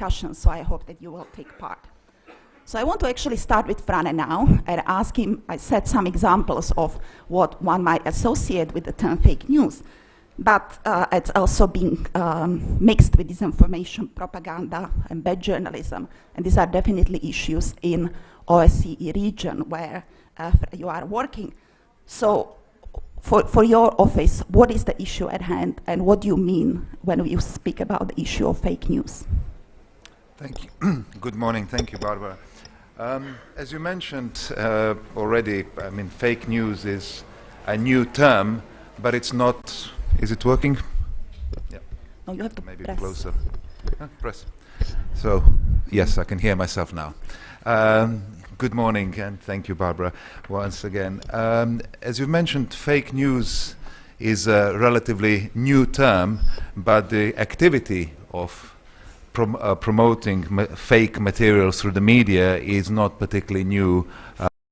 discussion, so I hope that you will take part. So I want to actually start with Frane now and ask him, I set some examples of what one might associate with the term fake news, but it's also being mixed with disinformation, propaganda, and bad journalism. And these are definitely issues in OSCE region where you are working. So for your office, what is the issue at hand, and what do you mean when you speak about the issue of fake news? Thank you. Good morning. Thank you, Barbara. As you mentioned already, I mean, fake news is a new term, but it's not. Is it working? Yeah. No, you have to maybe press. Closer. Press. So, yes, I can hear myself now. Good morning, and thank you, Barbara, once again. As you mentioned, fake news is a relatively new term, but the activity of promoting fake materials through the media is not particularly new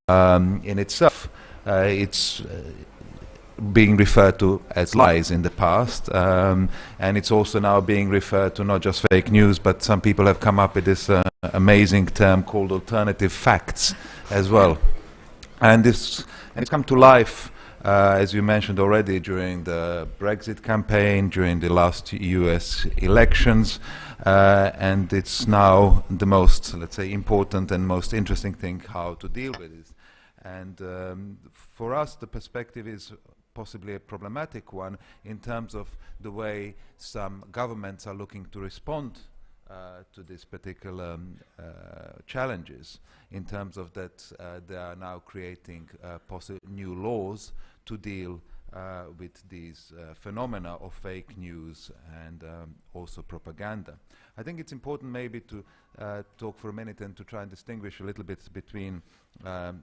in itself. It's being referred to as lies in the past, and it's also now being referred to not just fake news, but some people have come up with this amazing term called alternative facts as well. And it's come to life, as you mentioned already, during the Brexit campaign, during the last US elections, and it's now the most, let's say, important and most interesting thing how to deal with it. And for us, the perspective is possibly a problematic one in terms of the way some governments are looking to respond to these particular challenges, in terms of that they are now creating new laws to deal with these phenomena of fake news and also propaganda. I think it's important maybe to talk for a minute and to try and distinguish a little bit between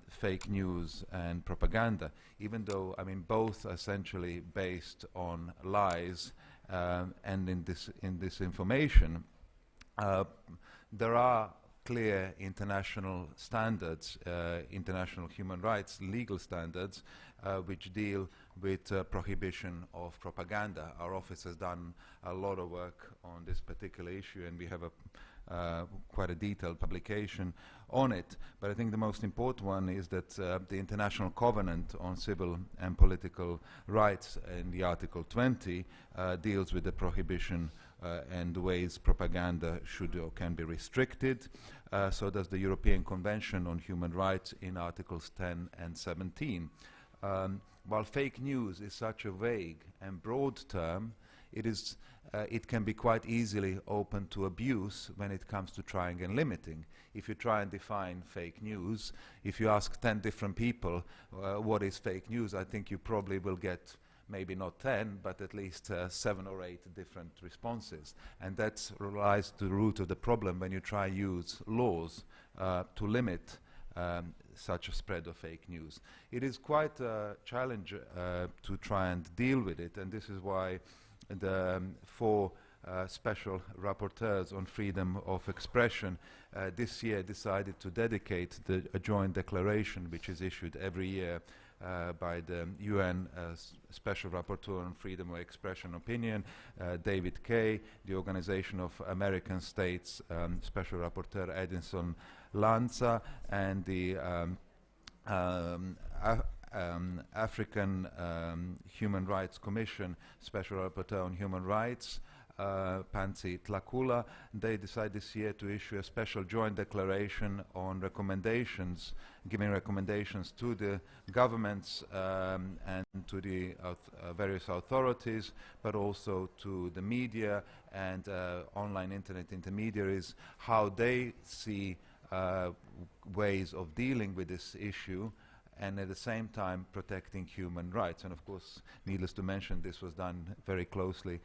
fake news and propaganda, even though, I mean, both are essentially based on lies and in this information. There are clear international standards, international human rights legal standards, which deal with prohibition of propaganda. Our office has done a lot of work on this particular issue, and we have quite a detailed publication on it. But I think the most important one is that the International Covenant on Civil and Political Rights in the Article 20 deals with the prohibition and the ways propaganda should or can be restricted. So does the European Convention on Human Rights in Articles 10 and 17. While fake news is such a vague and broad term, it can be quite easily open to abuse when it comes to trying and limiting. If you try and define fake news, if you ask 10 different people what is fake news, I think you probably will get maybe not 10, but at least 7 or 8 different responses. And that lies to the root of the problem when you try use laws to limit such a spread of fake news. It is quite a challenge to try and deal with it, and this is why the 4 special rapporteurs on freedom of expression this year decided to dedicate a joint declaration which is issued every year by the UN Special Rapporteur on Freedom of Expression Opinion, David Kay, the Organization of American States Special Rapporteur Edison Lanza, and the African Human Rights Commission Special Rapporteur on Human Rights, Pansy Tlakula. They decided this year to issue a special joint declaration on recommendations, giving recommendations to the governments and to the various authorities, but also to the media and online internet intermediaries, how they see ways of dealing with this issue, and at the same time protecting human rights. And of course, needless to mention, this was done very closely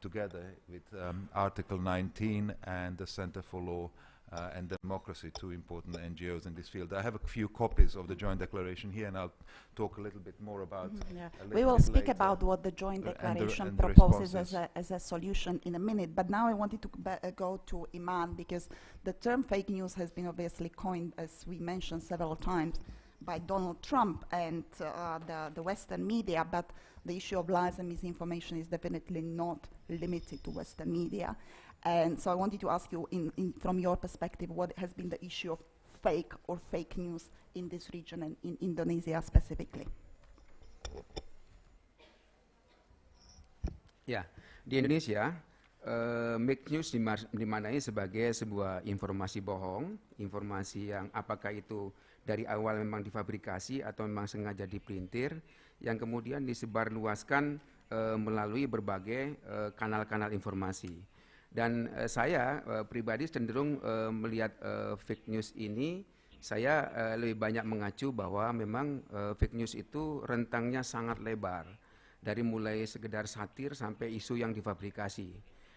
together with Article 19 and the Center for Law and Democracy, 2 important NGOs in this field. I have a few copies of the joint declaration here, and I'll talk a little bit more about We will speak about what the joint declaration proposes as a solution in a minute, but now I wanted to go to Iman, because the term fake news has been obviously coined, as we mentioned several times, by Donald Trump and the Western media, but the issue of lies and misinformation is definitely not limited to Western media. And so I wanted to ask you, from your perspective, what has been the issue of fake or fake news in this region and in Indonesia specifically? Ya, di Indonesia, fake news dimaknai sebagai sebuah informasi bohong, informasi yang apakah itu dari awal memang difabrikasi atau memang sengaja dipelintir, yang kemudian disebarluaskan melalui berbagai kanal-kanal informasi. Dan saya pribadi cenderung melihat fake news ini, saya lebih banyak mengacu bahwa memang fake news itu rentangnya sangat lebar. Dari mulai sekedar satir sampai isu yang difabrikasi.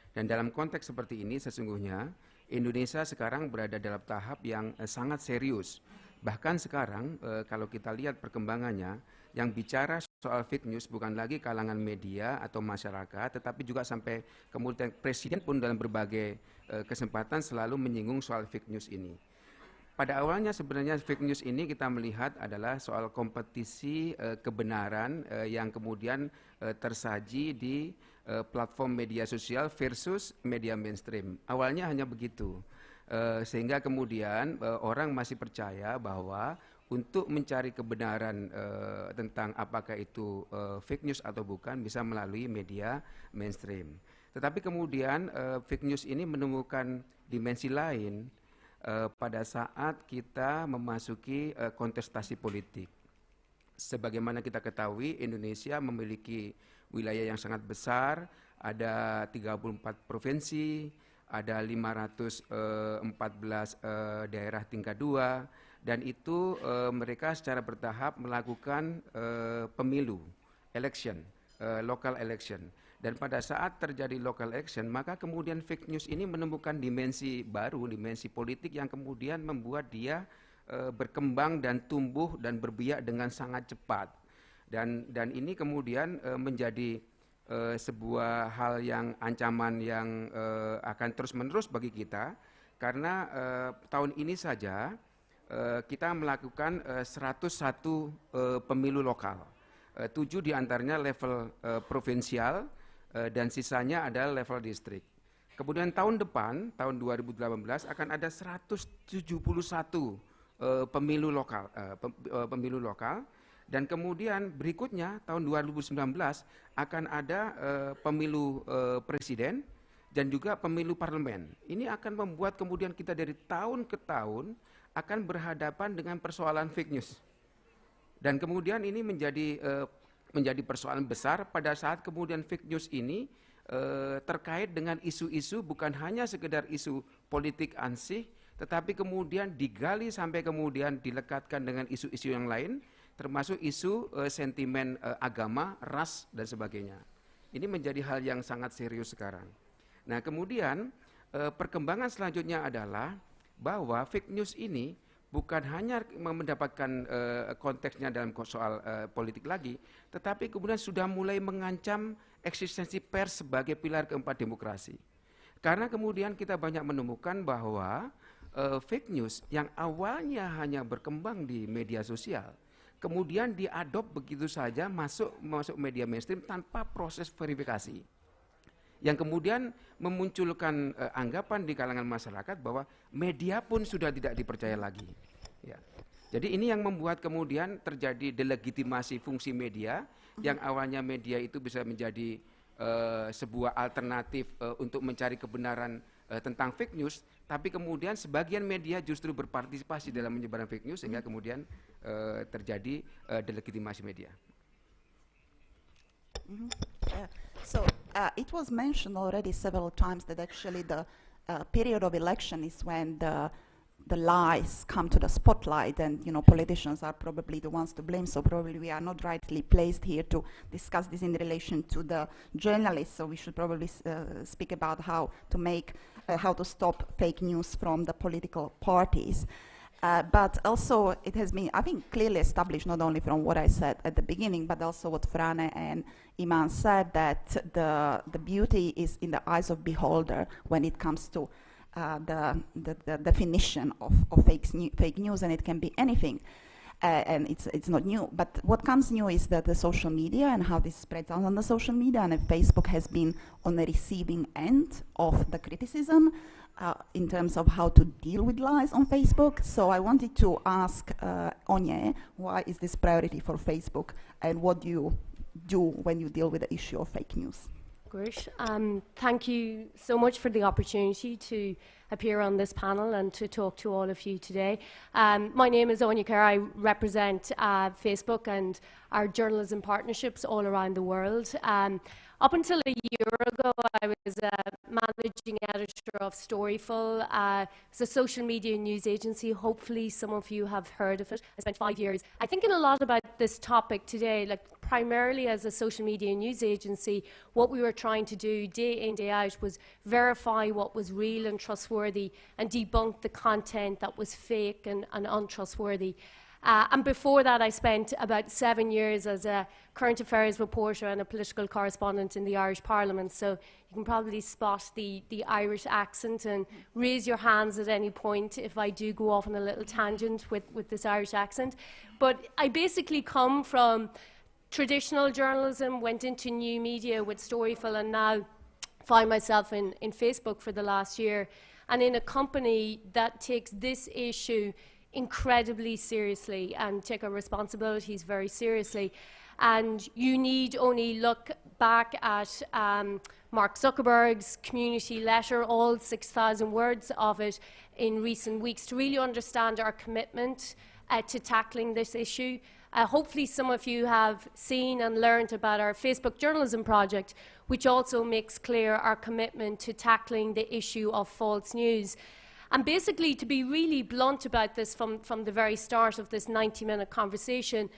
Dan dalam konteks seperti ini sesungguhnya Indonesia sekarang berada dalam tahap yang sangat serius. Bahkan sekarang kalau kita lihat perkembangannya, yang bicara soal fake news bukan lagi kalangan media atau masyarakat, tetapi juga sampai kemudian Presiden pun dalam berbagai kesempatan selalu menyinggung soal fake news ini. Pada awalnya sebenarnya fake news ini kita melihat adalah soal kompetisi kebenaran yang kemudian tersaji di platform media sosial versus media mainstream. Awalnya hanya begitu, sehingga kemudian orang masih percaya bahwa untuk mencari kebenaran tentang apakah itu fake news atau bukan bisa melalui media mainstream. Tetapi kemudian fake news ini menemukan dimensi lain pada saat kita memasuki kontestasi politik. Sebagaimana kita ketahui, Indonesia memiliki wilayah yang sangat besar, ada 34 provinsi, ada 514 daerah tingkat 2, dan itu mereka secara bertahap melakukan pemilu, election, local election. Dan pada saat terjadi local election, maka kemudian fake news ini menemukan dimensi baru, dimensi politik yang kemudian membuat dia berkembang dan tumbuh dan berbiak dengan sangat cepat. Dan ini kemudian menjadi sebuah hal yang ancaman yang akan terus-menerus bagi kita, karena tahun ini saja kita melakukan 101 pemilu lokal. 7 diantaranya level provinsial, dan sisanya adalah level distrik. Kemudian tahun depan, tahun 2018 akan ada 171 pemilu lokal, dan kemudian berikutnya tahun 2019 akan ada pemilu presiden dan juga pemilu parlemen. Ini akan membuat kemudian kita dari tahun ke tahun akan berhadapan dengan persoalan fake news. Dan kemudian ini menjadi persoalan besar pada saat kemudian fake news ini terkait dengan isu-isu bukan hanya sekedar isu politik ansih, tetapi kemudian digali sampai kemudian dilekatkan dengan isu-isu yang lain, termasuk isu sentimen agama, ras, dan sebagainya. Ini menjadi hal yang sangat serius sekarang. Nah, kemudian perkembangan selanjutnya adalah bahwa fake news ini bukan hanya mendapatkan konteksnya dalam soal politik lagi, tetapi kemudian sudah mulai mengancam eksistensi pers sebagai pilar keempat demokrasi. Karena kemudian kita banyak menemukan bahwa fake news yang awalnya hanya berkembang di media sosial, kemudian diadop begitu saja masuk media mainstream tanpa proses verifikasi, yang kemudian memunculkan anggapan di kalangan masyarakat bahwa media pun sudah tidak dipercaya lagi. Ya. Jadi ini yang membuat kemudian terjadi delegitimasi fungsi media, yang awalnya media itu bisa menjadi sebuah alternatif untuk mencari kebenaran tentang fake news, tapi kemudian sebagian media justru berpartisipasi dalam menyebarkan fake news, sehingga kemudian terjadi delegitimasi media. So it was mentioned already several times that actually the period of election is when the lies come to the spotlight, and politicians are probably the ones to blame. So probably we are not rightly placed here to discuss this in relation to the journalists. So we should probably speak about how to stop fake news from the political parties. But also it has been, I think, clearly established, not only from what I said at the beginning, but also what Frane and Iman said, that the beauty is in the eyes of beholder when it comes to the definition of fake news, and it can be anything. and it's not new. But what comes new is that the social media and how this spreads out on the social media, and Facebook has been on the receiving end of the criticism in terms of how to deal with lies on Facebook. So I wanted to ask Onye, why is this priority for Facebook, and what do you do when you deal with the issue of fake news? Great. Thank you so much for the opportunity to appear on this panel and to talk to all of you today. My name is Anya Kerr. I represent Facebook and our journalism partnerships all around the world. Up until a year ago, I was managing editor of Storyful. It's a social media news agency. Hopefully some of you have heard of it. I spent 5 years. I'm thinking a lot about this topic today, like primarily as a social media news agency. What we were trying to do day in, day out was verify what was real and trustworthy and debunk the content that was fake and untrustworthy. And before that, I spent about 7 years as a current affairs reporter and a political correspondent in the Irish Parliament. So you can probably spot the Irish accent, and raise your hands at any point if I do go off on a little tangent with this Irish accent. But I basically come from traditional journalism, went into new media with Storyful, and now find myself in Facebook for the last year, and in a company that takes this issue incredibly seriously and take our responsibilities very seriously. And you need only look back at Mark Zuckerberg's community letter, all 6,000 words of it in recent weeks, to really understand our commitment to tackling this issue. Hopefully some of you have seen and learned about our Facebook journalism project, which also makes clear our commitment to tackling the issue of false news. And basically, to be really blunt about this from the very start of this 90-minute conversation,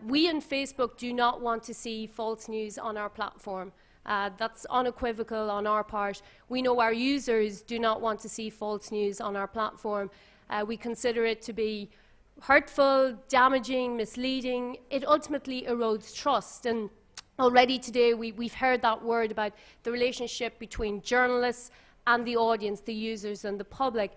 we in Facebook do not want to see false news on our platform. That's unequivocal on our part. We know our users do not want to see false news on our platform. We consider it to be hurtful, damaging, misleading. It ultimately erodes trust. And already today, we've heard that word about the relationship between journalists and the audience, the users and the public.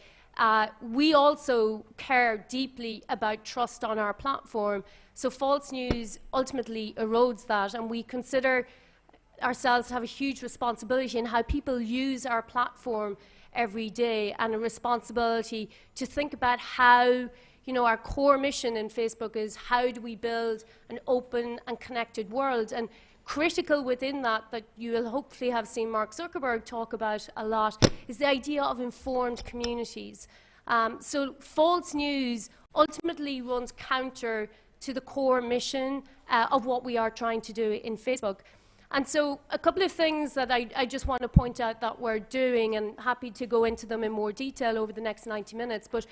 We also care deeply about trust on our platform. So false news ultimately erodes that, and we consider ourselves to have a huge responsibility in how people use our platform every day, and a responsibility to think about how, our core mission in Facebook is how do we build an open and connected world. And critical within that you will hopefully have seen Mark Zuckerberg talk about a lot, is the idea of informed communities. So false news ultimately runs counter to the core mission of what we are trying to do in Facebook. And so a couple of things that I just want to point out that we're doing, and happy to go into them in more detail over the next 90 minutes. But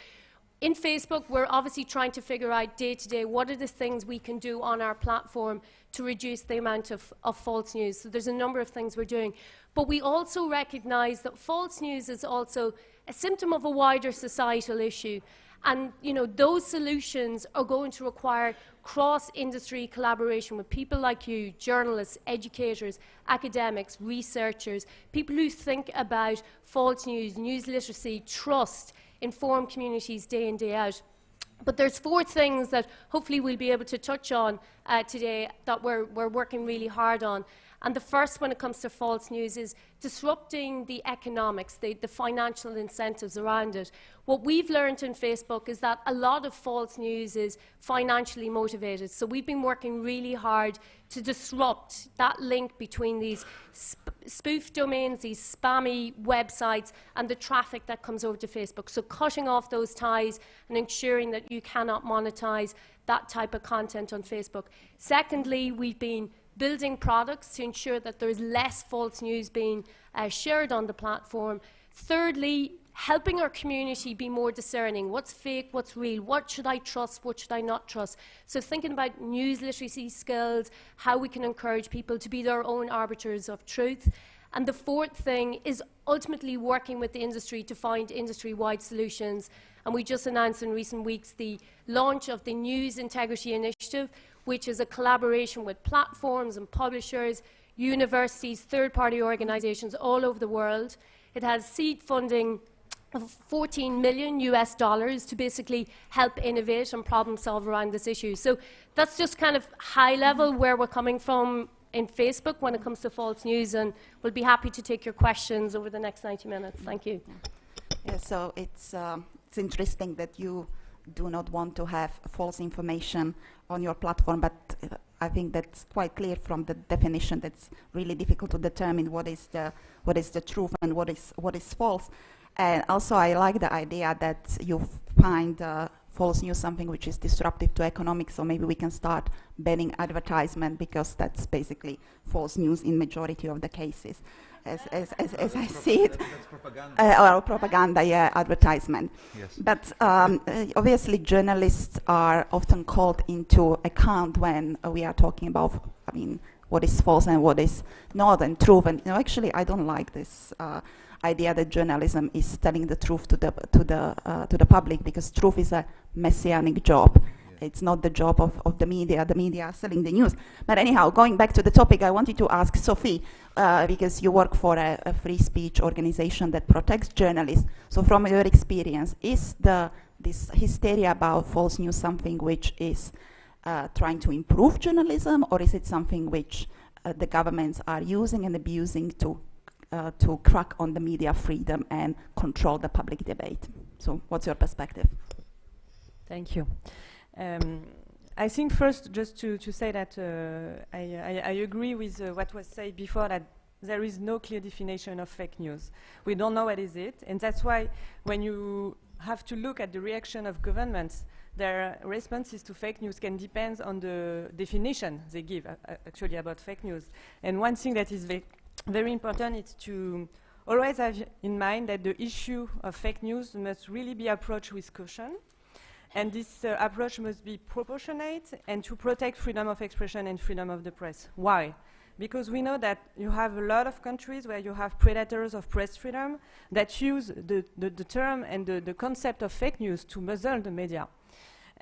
in Facebook, we're obviously trying to figure out day to day what are the things we can do on our platform to reduce the amount of false news. So there's a number of things we're doing. But we also recognize that false news is also a symptom of a wider societal issue. And those solutions are going to require cross-industry collaboration with people like you, journalists, educators, academics, researchers, people who think about false news, news literacy, trust, inform communities day in, day out. But there's 4 things that hopefully we'll be able to touch on today that we're working really hard on. And the first, when it comes to false news, is disrupting the economics, the financial incentives around it. What we've learned in Facebook is that a lot of false news is financially motivated. So we've been working really hard to disrupt that link between these spoof domains, these spammy websites, and the traffic that comes over to Facebook. So cutting off those ties and ensuring that you cannot monetize that type of content on Facebook. Secondly, we've been building products to ensure that there is less false news being shared on the platform. Thirdly, helping our community be more discerning. What's fake, what's real, what should I trust, what should I not trust? So thinking about news literacy skills, how we can encourage people to be their own arbiters of truth. And the fourth thing is ultimately working with the industry to find industry-wide solutions. And we just announced in recent weeks the launch of the News Integrity Initiative, which is a collaboration with platforms and publishers, universities, third-party organizations all over the world. It has seed funding of $14 million to basically help innovate and problem solve around this issue. So that's just kind of high level where we're coming from in Facebook when it comes to false news, and we'll be happy to take your questions over the next 90 minutes. Thank you. Yeah, so it's interesting that you do not want to have false information on your platform, but I think that's quite clear from the definition. That's really difficult to determine what is the truth and what is false. And also, I like the idea that you find false news something which is disruptive to economics. So maybe we can start banning advertisement, because that's basically false news in majority of the cases, as I see it. That's propaganda. Or propaganda, yeah, advertisement. Yes. But obviously, journalists are often called into account when we are talking about, I mean, what is false and what is not, and truth. And actually, I don't like this idea that journalism is telling the truth to the public, because truth is a messianic job. Yeah. It's not the job of the media. The media are selling the news. But anyhow, going back to the topic, I wanted to ask Sophie, because you work for a free speech organization that protects journalists. So from your experience, is this hysteria about false news something which is trying to improve journalism, or is it something which the governments are using and abusing to crack on the media freedom and control the public debate? So what's your perspective? Thank you. I think first, just to say that I agree with what was said before, that there is no clear definition of fake news. We don't know what is it, and that's why when you have to look at the reaction of governments, their responses to fake news can depend on the definition they give actually about fake news. And one thing that is very important is to always have in mind that the issue of fake news must really be approached with caution, and this approach must be proportionate and to protect freedom of expression and freedom of the press. Why? Because we know that you have a lot of countries where you have predators of press freedom that use the term and the concept of fake news to muzzle the media.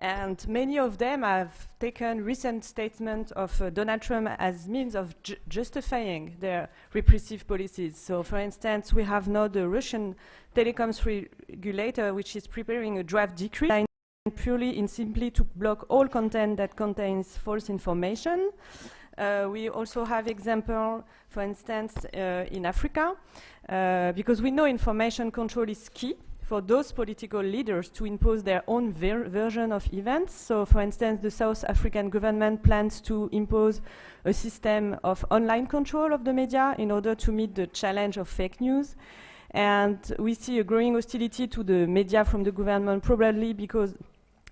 And many of them have taken recent statements of Donald Trump as means of justifying their repressive policies. So, for instance, we have now the Russian telecoms regulator, which is preparing a draft decree purely and simply to block all content that contains false information. We also have example, for instance, in Africa, because we know information control is key for those political leaders to impose their own version of events. So, for instance, the South African government plans to impose a system of online control of the media in order to meet the challenge of fake news. And we see a growing hostility to the media from the government, probably because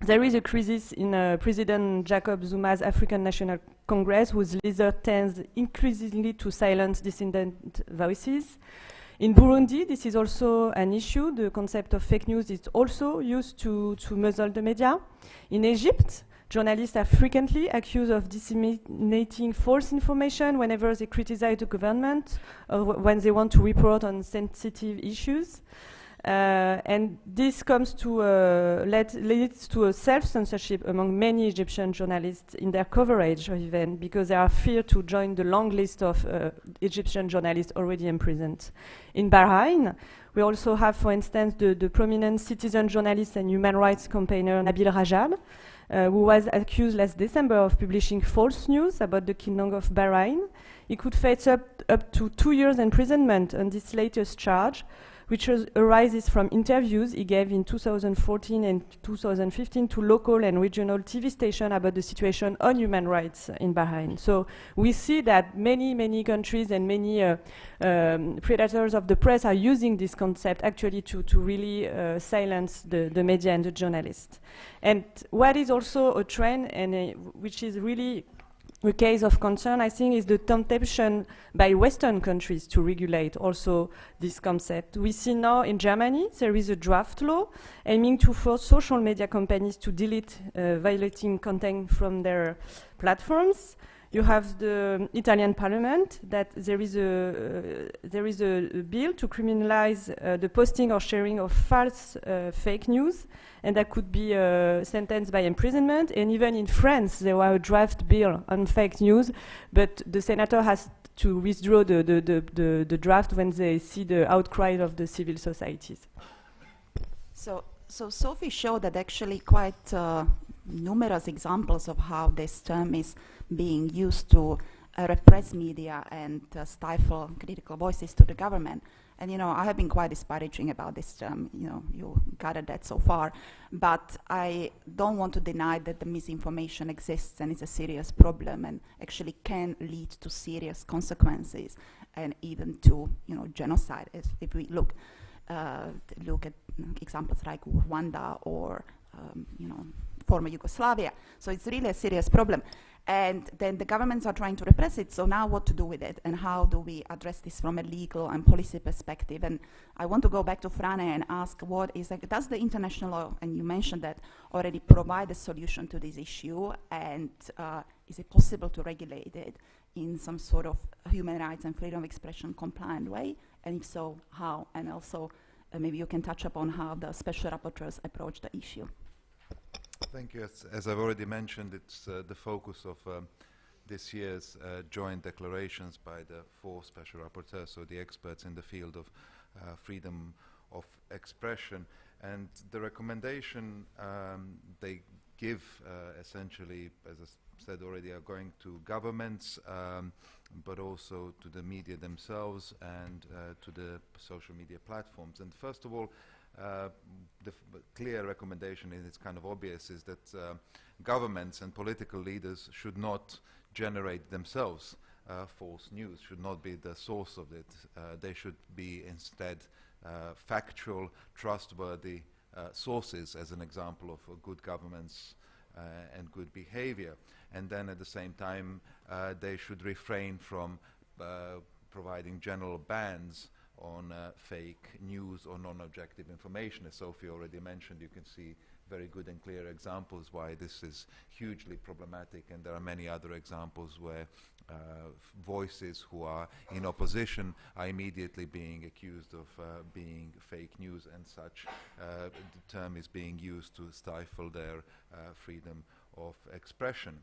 there is a crisis in President Jacob Zuma's African National Congress, whose leader tends increasingly to silence dissident voices. In Burundi, this is also an issue. The concept of fake news is also used to muzzle the media. In Egypt, journalists are frequently accused of disseminating false information whenever they criticize the government or when they want to report on sensitive issues. And this comes to leads to a self-censorship among many Egyptian journalists in their coverage of events, because they are feared to join the long list of Egyptian journalists already imprisoned. In Bahrain, we also have, for instance, the prominent citizen journalist and human rights campaigner Nabil Rajab, who was accused last December of publishing false news about the Kingdom of Bahrain. He could face up to 2 years imprisonment on this latest charge, which arises from interviews he gave in 2014 and 2015 to local and regional TV stations about the situation on human rights in Bahrain. So we see that many countries and many predators of the press are using this concept actually to really silence the media and the journalists. And what is also a trend, and which is really a case of concern, I think, is the temptation by Western countries to regulate also this concept. We see now in Germany there is a draft law aiming to force social media companies to delete violating content from their platforms. You have the Italian parliament that there is a bill to criminalize the posting or sharing of false fake news, and that could be sentenced by imprisonment. And even in France, there was a draft bill on fake news, but the senator has to withdraw the draft when they see the outcry of the civil societies. So Sophie showed that actually quite numerous examples of how this term is being used to repress media and stifle critical voices to the government. And I have been quite disparaging about this term. You gathered that so far, but I don't want to deny that the misinformation exists and is a serious problem and actually can lead to serious consequences and even to genocide. If we look at examples like Rwanda or former Yugoslavia. So it's really a serious problem. And then the governments are trying to repress it. So now what to do with it? And how do we address this from a legal and policy perspective? And I want to go back to Frane and ask does the international law, and you mentioned that, already provide a solution to this issue? And is it possible to regulate it in some sort of human rights and freedom of expression compliant way? And if so, how? And also, maybe you can touch upon how the special rapporteurs approach the issue. Thank you. As I've already mentioned, it's the focus of this year's joint declarations by the 4 special rapporteurs, so the experts in the field of freedom of expression. And the recommendation they give essentially, as I said already, are going to governments, but also to the media themselves and to the social media platforms. And first of all, the clear recommendation, and it's kind of obvious, is that governments and political leaders should not generate themselves false news, should not be the source of it. They should be instead factual, trustworthy sources, as an example of good governance and good behavior. And then at the same time, they should refrain from providing general bans on fake news or non-objective information. As Sophie already mentioned, you can see very good and clear examples why this is hugely problematic, and there are many other examples where voices who are in opposition are immediately being accused of being fake news, and such the term is being used to stifle their freedom of expression.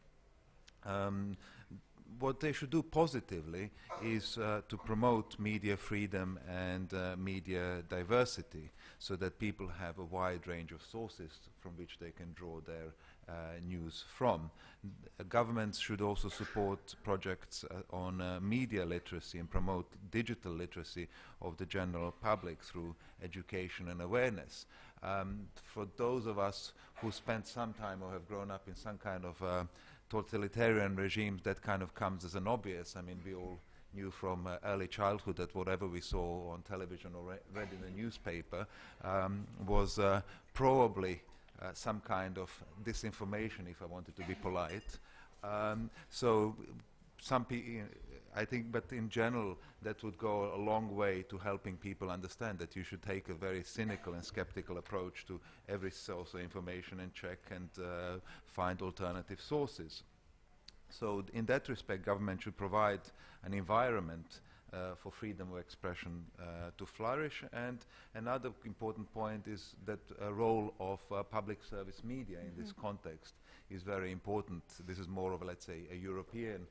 What they should do positively is to promote media freedom and media diversity, so that people have a wide range of sources from which they can draw their news from. Governments should also support projects on media literacy and promote digital literacy of the general public through education and awareness. For those of us who spent some time or have grown up in some kind of totalitarian regimes, that kind of comes as an obvious. I mean, we all knew from early childhood that whatever we saw on television or read in the newspaper was probably some kind of disinformation, if I wanted to be polite. So some people, I think, but in general, that would go a long way to helping people understand that you should take a very cynical and skeptical approach to every source of information and check and find alternative sources. So in that respect, government should provide an environment for freedom of expression to flourish. And another important point is that a role of public service media in this context is very important. This is more of, let's say, a European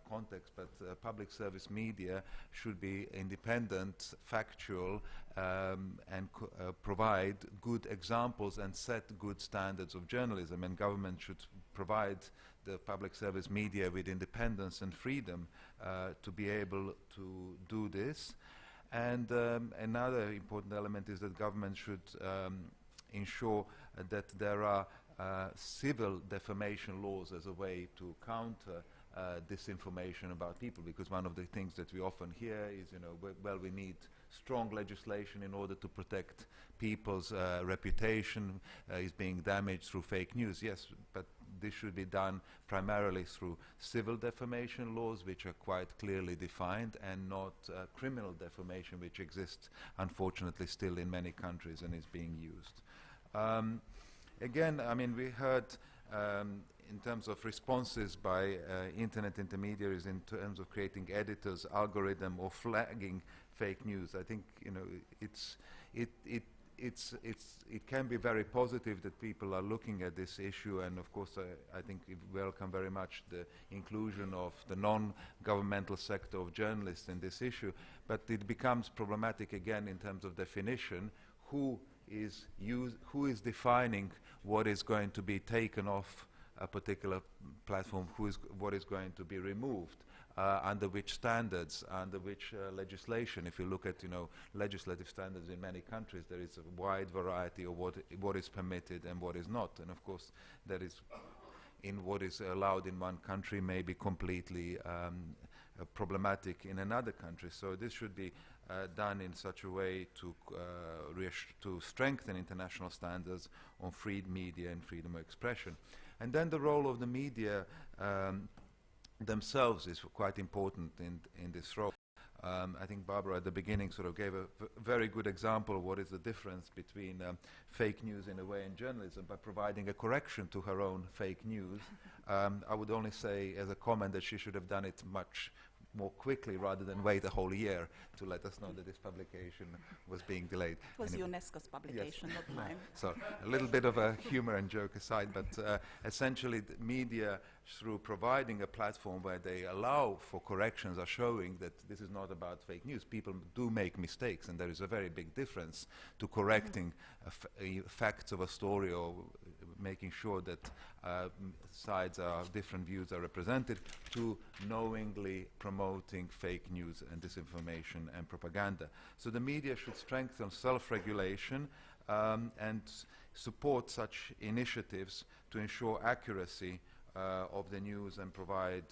context, but public service media should be independent, factual, and provide good examples and set good standards of journalism. And government should provide the public service media with independence and freedom to be able to do this. And another important element is that government should ensure that there are civil defamation laws as a way to counter disinformation about people, because one of the things that we often hear is, well, we need strong legislation in order to protect people's reputation is being damaged through fake news. Yes, but this should be done primarily through civil defamation laws, which are quite clearly defined, and not criminal defamation, which exists, unfortunately, still in many countries and is being used. Again, I mean, we heard in terms of responses by internet intermediaries in terms of creating editors, algorithm, or flagging fake news. I think it can be very positive that people are looking at this issue, and of course I think we welcome very much the inclusion of the non-governmental sector of journalists in this issue. But it becomes problematic again in terms of definition. Who is who is defining what is going to be taken off a particular platform, what is going to be removed, under which standards, under which legislation. If you look at legislative standards in many countries, there is a wide variety of what is permitted and what is not. And of course, that is in what is allowed in one country may be completely problematic in another country. So this should be done in such a way to strengthen international standards on free media and freedom of expression. And then the role of the media themselves is quite important in this role. I think Barbara at the beginning sort of gave a very good example of what is the difference between fake news in a way in journalism by providing a correction to her own fake news. I would only say as a comment that she should have done it much more quickly rather than wait a whole year to let us know that this publication was being delayed. It was UNESCO's publication, yes. not mine. So a little bit of a humor and joke aside, but essentially the media, through providing a platform where they allow for corrections, are showing that this is not about fake news. People do make mistakes, and there is a very big difference to correcting facts of a story or making sure that different views are represented, to knowingly promoting fake news and disinformation and propaganda. So the media should strengthen self-regulation and support such initiatives to ensure accuracy of the news and provide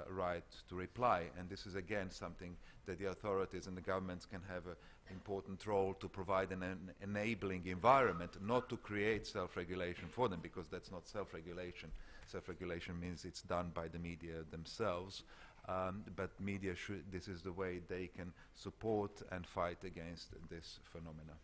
right to reply. And this is again something that the authorities and the governments can have an important role to provide an enabling environment, not to create self-regulation for them, because that's not self-regulation. Self-regulation means it's done by the media themselves, but media this is the way they can support and fight against this phenomena.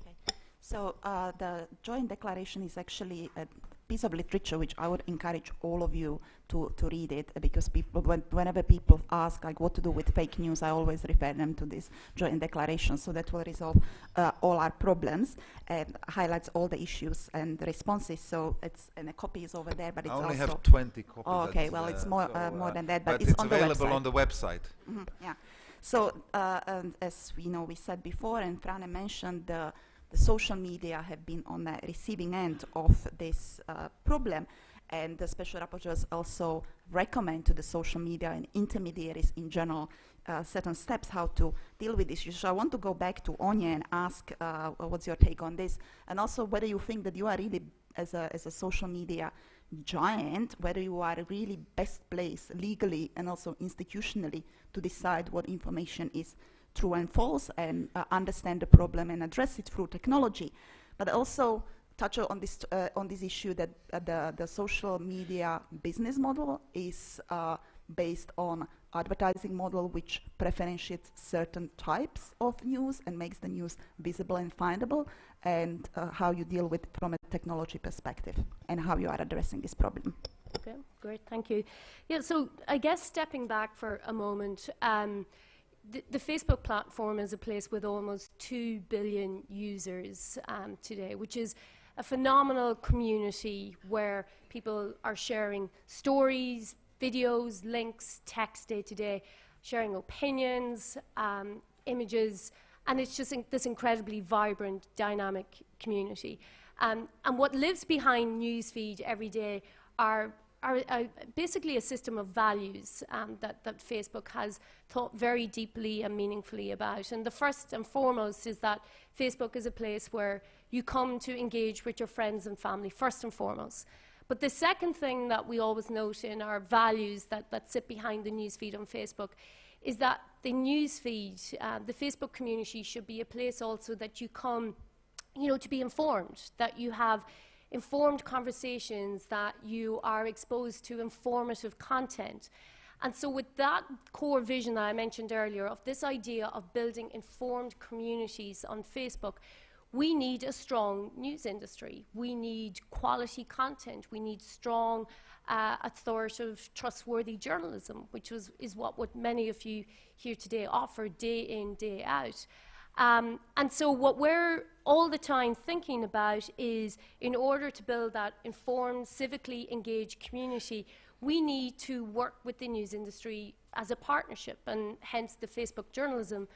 Okay. So the joint declaration is actually a piece of literature which I would encourage all of you to read it, because people, whenever people ask like what to do with fake news, I always refer them to this joint declaration, so that will resolve all our problems and highlights all the issues and the responses. So it's, and a copy is over there, but it's I only also have 20 copies. Oh, okay, well it's more than that, but it's on the website. available on the website. Yeah. So as we know, we said before, and Frane mentioned, the social media have been on the receiving end of this problem, and the special rapporteurs also recommend to the social media and intermediaries in general certain steps how to deal with this issue. So I want to go back to Anya and ask what's your take on this, and also whether you think that you are really, as a social media giant, whether you are really best placed legally and also institutionally to decide what information is true and false, and understand the problem and address it through technology, but also touch on this issue that the social media business model is based on advertising model which preferentiates certain types of news and makes the news visible and findable, and how you deal with from a technology perspective and how you are addressing this problem. Okay, great, thank you. Yeah, so I guess stepping back for a moment, the Facebook platform is a place with almost 2 billion users today, which is a phenomenal community where people are sharing stories, videos, links, text day to day, sharing opinions, images, and it's just this incredibly vibrant, dynamic community. And what lives behind newsfeed every day are basically a system of values that Facebook has thought very deeply and meaningfully about. And the first and foremost is that Facebook is a place where you come to engage with your friends and family, first and foremost. But the second thing that we always note in our values that sit behind the newsfeed on Facebook is that the newsfeed, the Facebook community, should be a place also that you come, to be informed, that you have informed conversations, that you are exposed to informative content. And so with that core vision that I mentioned earlier of this idea of building informed communities on Facebook, we need a strong news industry. We need quality content. We need strong, authoritative, trustworthy journalism, which is what many of you here today offer day in, day out. And so what we're all the time thinking about is, in order to build that informed, civically engaged community, we need to work with the news industry as a partnership, and hence the Facebook journalism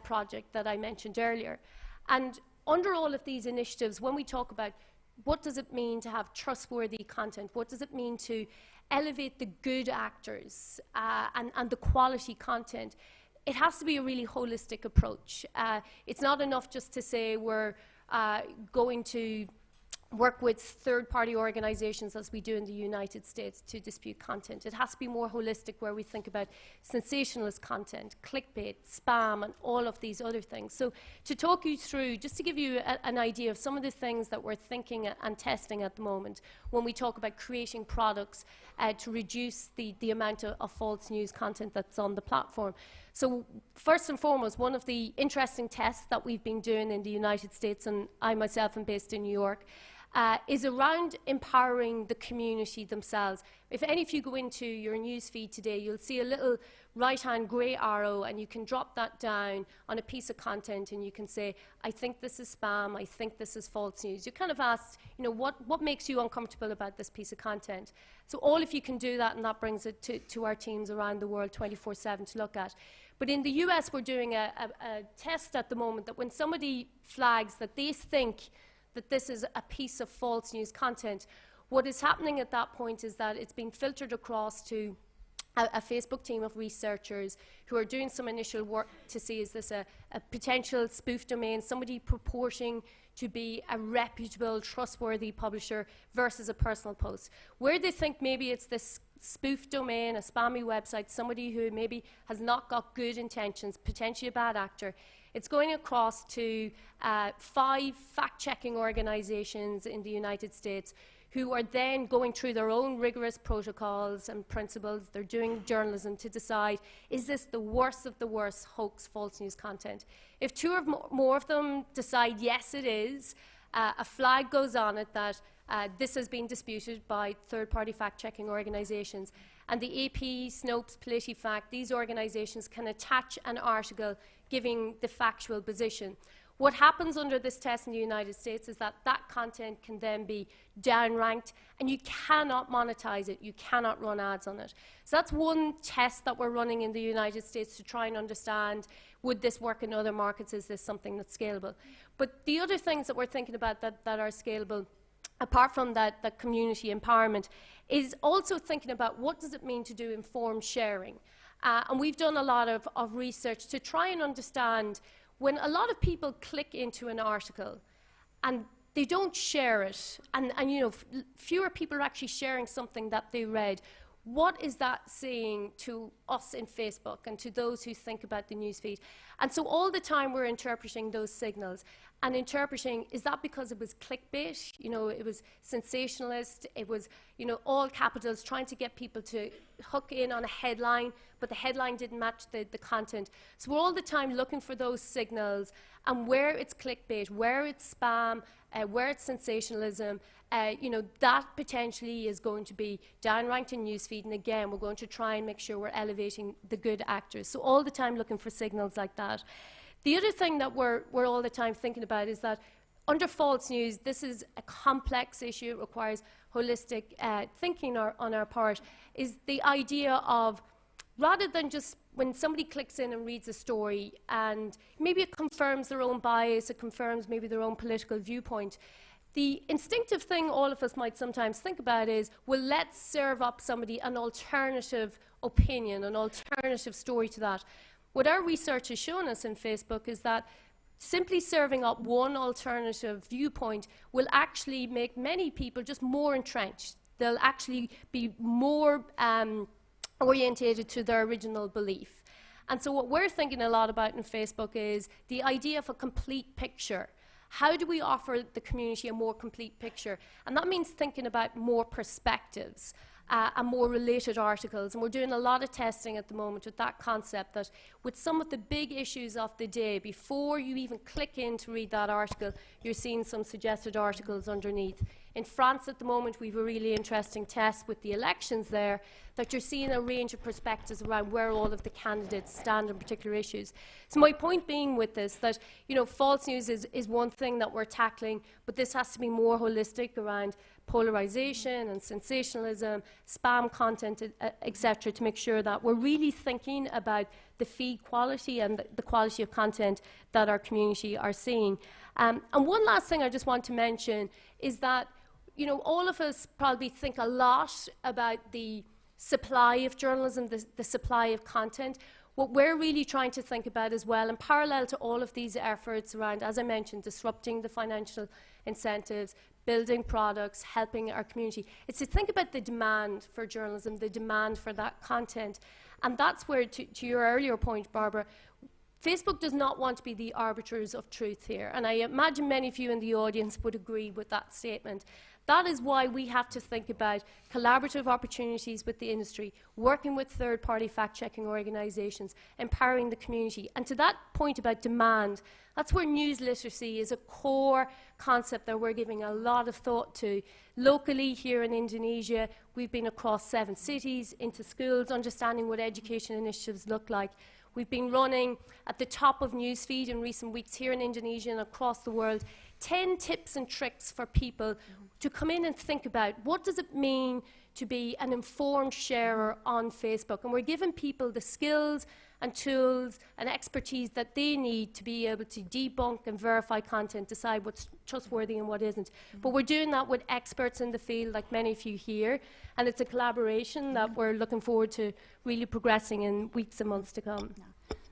project that I mentioned earlier. And under all of these initiatives, when we talk about what does it mean to have trustworthy content, what does it mean to elevate the good actors and the quality content, it has to be a really holistic approach. It's not enough just to say we're going to work with third-party organizations as we do in the United States to dispute content. It has to be more holistic, where we think about sensationalist content, clickbait, spam, and all of these other things. So to talk you through, just to give you an idea of some of the things that we're thinking and testing at the moment when we talk about creating products to reduce the amount of false news content that's on the platform. So first and foremost, one of the interesting tests that we've been doing in the United States, and I myself am based in New York, is around empowering the community themselves. If any of you go into your news feed today, you'll see a little right-hand grey arrow, and you can drop that down on a piece of content, and you can say, I think this is spam, I think this is false news. You're kind of asked, you know, what makes you uncomfortable about this piece of content? So all of you can do that, and that brings it to our teams around the world 24/7 to look at. But in the US, we're doing a test at the moment that when somebody flags that they think that this is a piece of false news content, what is happening at that point is that it's being filtered across to a Facebook team of researchers who are doing some initial work to see, is this a potential spoof domain, somebody purporting to be a reputable, trustworthy publisher versus a personal post. Where they think maybe it's this spoof domain, a spammy website, somebody who maybe has not got good intentions, potentially a bad actor, it's going across to 5 fact-checking organizations in the United States who are then going through their own rigorous protocols and principles. They're doing journalism to decide, is this the worst of the worst hoax, false news content? If 2 or more of them decide, yes, it is, a flag goes on it that this has been disputed by third-party fact-checking organizations. And the AP, Snopes, PolitiFact, these organizations can attach an article giving the factual position. What happens under this test in the United States is that that content can then be downranked, and you cannot monetize it. You cannot run ads on it. So that's one test that we're running in the United States to try and understand, would this work in other markets? Is this something that's scalable? But the other things that we're thinking about that are scalable, apart from that community empowerment, is also thinking about what does it mean to do informed sharing. And we've done a lot of research to try and understand, when a lot of people click into an article and they don't share it, and you know, fewer people are actually sharing something that they read, what is that saying to us in Facebook and to those who think about the newsfeed? And so all the time we're interpreting those signals and interpreting, is that because it was clickbait? You know, it was sensationalist, it was, you know, all capitals, trying to get people to hook in on a headline, but the headline didn't match the content. So we're all the time looking for those signals, and where it's clickbait, where it's spam, where it's sensationalism, you know, that potentially is going to be downranked in newsfeed, and again, we're going to try and make sure we're elevating the good actors. So all the time looking for signals like that. The other thing that we're all the time thinking about is that under false news, this is a complex issue. It requires holistic thinking on our part, is the idea of, rather than just when somebody clicks in and reads a story and maybe it confirms their own bias, it confirms maybe their own political viewpoint, the instinctive thing all of us might sometimes think about is, well, let's serve up somebody an alternative opinion, an alternative story to that. What our research has shown us in Facebook is that simply serving up one alternative viewpoint will actually make many people just more entrenched. They'll actually be more orientated to their original belief. And so what we're thinking a lot about in Facebook is the idea of a complete picture. How do we offer the community a more complete picture? And that means thinking about more perspectives and more related articles. And we're doing a lot of testing at the moment with that concept, that with some of the big issues of the day, before you even click in to read that article, you're seeing some suggested articles underneath. In France at the moment, we have a really interesting test with the elections there, that you're seeing a range of perspectives around where all of the candidates stand on particular issues. So my point being with this, that, you know, false news is one thing that we're tackling, but this has to be more holistic around polarization and sensationalism, spam content, etc., to make sure that we're really thinking about the feed quality and the quality of content that our community are seeing. And one last thing I just want to mention is that, you know, all of us probably think a lot about the supply of journalism, the supply of content. What we're really trying to think about as well, in parallel to all of these efforts around, as I mentioned, disrupting the financial incentives, building products, helping our community, it's to think about the demand for journalism, the demand for that content. And that's where, to your earlier point, Barbara, Facebook does not want to be the arbiters of truth here. And I imagine many of you in the audience would agree with that statement. That is why we have to think about collaborative opportunities with the industry, working with third-party fact-checking organisations, empowering the community. And to that point about demand, that's where news literacy is a core concept that we're giving a lot of thought to. Locally, here in Indonesia, we've been across 7 cities, into schools, understanding what education initiatives look like. We've been running at the top of newsfeed in recent weeks here in Indonesia and across the world, 10 tips and tricks for people to come in and think about what does it mean to be an informed sharer on Facebook. And we're giving people the skills and tools and expertise that they need to be able to debunk and verify content, decide what's trustworthy and what isn't. But we're doing that with experts in the field, like many of you here, and it's a collaboration that we're looking forward to really progressing in weeks and months to come. Yeah.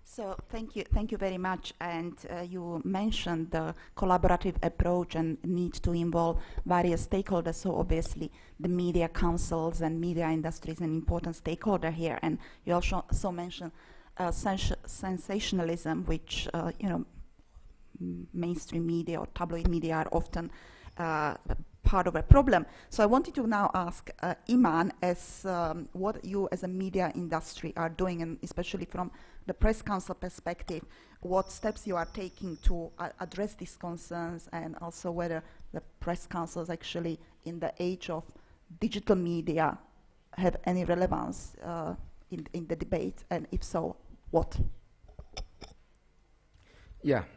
So thank you very much. And you mentioned the collaborative approach and need to involve various stakeholders. So obviously the media councils and media industry is an important stakeholder here. And you also mentioned sensationalism, which you know, mainstream media or tabloid media are often part of a problem. So I wanted to now ask Iman, as what you as a media industry are doing, and especially from the Press Council perspective, what steps you are taking to address these concerns, and also whether the Press Councils actually, in the age of digital media, have any relevance in the debate, and if so, what? Ya,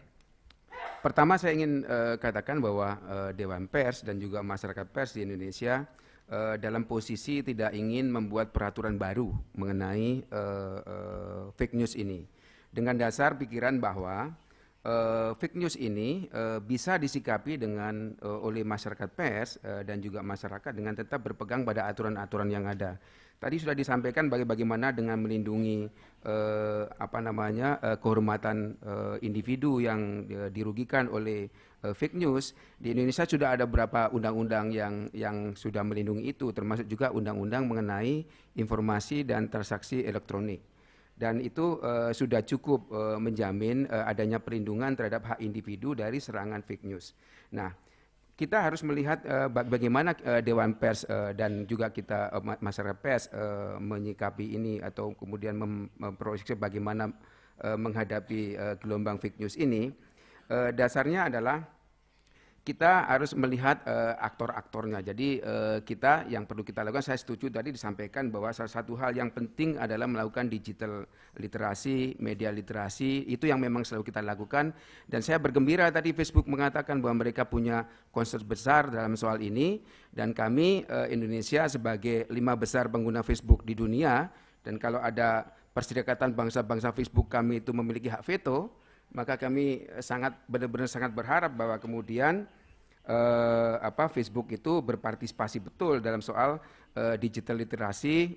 pertama saya ingin katakan bahwa Dewan Pers dan juga masyarakat pers di Indonesia dalam posisi tidak ingin membuat peraturan baru mengenai fake news ini. Dengan dasar pikiran bahwa fake news ini bisa disikapi dengan oleh masyarakat pers dan juga masyarakat dengan tetap berpegang pada aturan-aturan yang ada. Tadi sudah disampaikan bagaimana dengan melindungi kehormatan individu yang dirugikan oleh fake news. Di Indonesia sudah ada beberapa undang-undang yang sudah melindungi itu, termasuk juga undang-undang mengenai informasi dan transaksi elektronik. Dan itu sudah cukup menjamin adanya perlindungan terhadap hak individu dari serangan fake news. Nah, kita harus melihat bagaimana Dewan Pers dan juga kita masyarakat pers menyikapi ini, atau kemudian memproyeksi bagaimana menghadapi gelombang fake news ini. Dasarnya adalah kita harus melihat aktor-aktornya. Jadi kita yang perlu kita lakukan, saya setuju tadi disampaikan bahwa salah satu hal yang penting adalah melakukan digital literasi, media literasi, itu yang memang selalu kita lakukan. Dan saya bergembira tadi Facebook mengatakan bahwa mereka punya concern besar dalam soal ini, dan kami Indonesia sebagai 5 besar pengguna Facebook di dunia, dan kalau ada Perserikatan Bangsa-Bangsa Facebook kami itu memiliki hak veto, maka kami benar-benar sangat berharap bahwa kemudian Facebook itu berpartisipasi betul dalam soal digital literasi,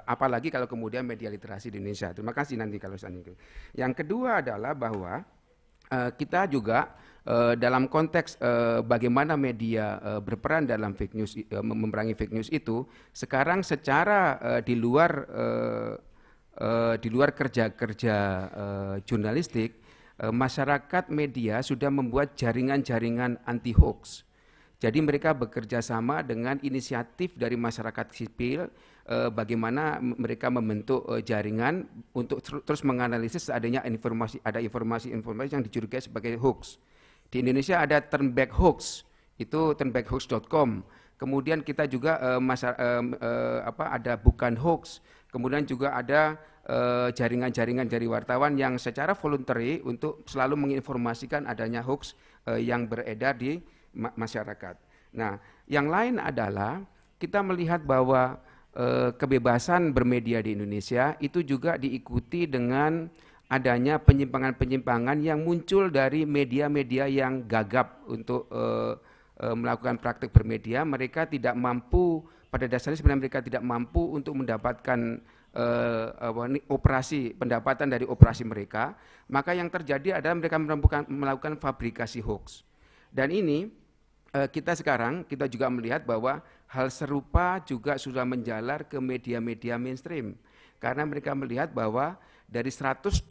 apalagi kalau kemudian media literasi di Indonesia. Terima kasih nanti kalau saya itu. Yang kedua adalah bahwa kita juga dalam konteks bagaimana media berperan dalam fake news, memerangi fake news itu, sekarang secara di luar kerja-kerja jurnalistik, masyarakat media sudah membuat jaringan-jaringan anti-hoax. Jadi mereka bekerja sama dengan inisiatif dari masyarakat sipil, bagaimana mereka membentuk jaringan untuk terus menganalisis adanya informasi yang dicurigai sebagai hoax. Di Indonesia ada turnback hoax, itu turnbackhoax.com. Kemudian kita juga ada bukan hoax. Kemudian juga ada jaringan-jaringan dari wartawan yang secara voluntary untuk selalu menginformasikan adanya hoax yang beredar di masyarakat. Nah, yang lain adalah kita melihat bahwa kebebasan bermedia di Indonesia itu juga diikuti dengan adanya penyimpangan-penyimpangan yang muncul dari media-media yang gagap untuk melakukan praktik bermedia. Mereka tidak mampu, pada dasarnya sebenarnya mereka tidak mampu untuk mendapatkan operasi, pendapatan dari operasi mereka. Maka yang terjadi adalah mereka melakukan fabrikasi hoax. Dan ini kita juga melihat bahwa hal serupa juga sudah menjalar ke media-media mainstream. Karena mereka melihat bahwa dari 120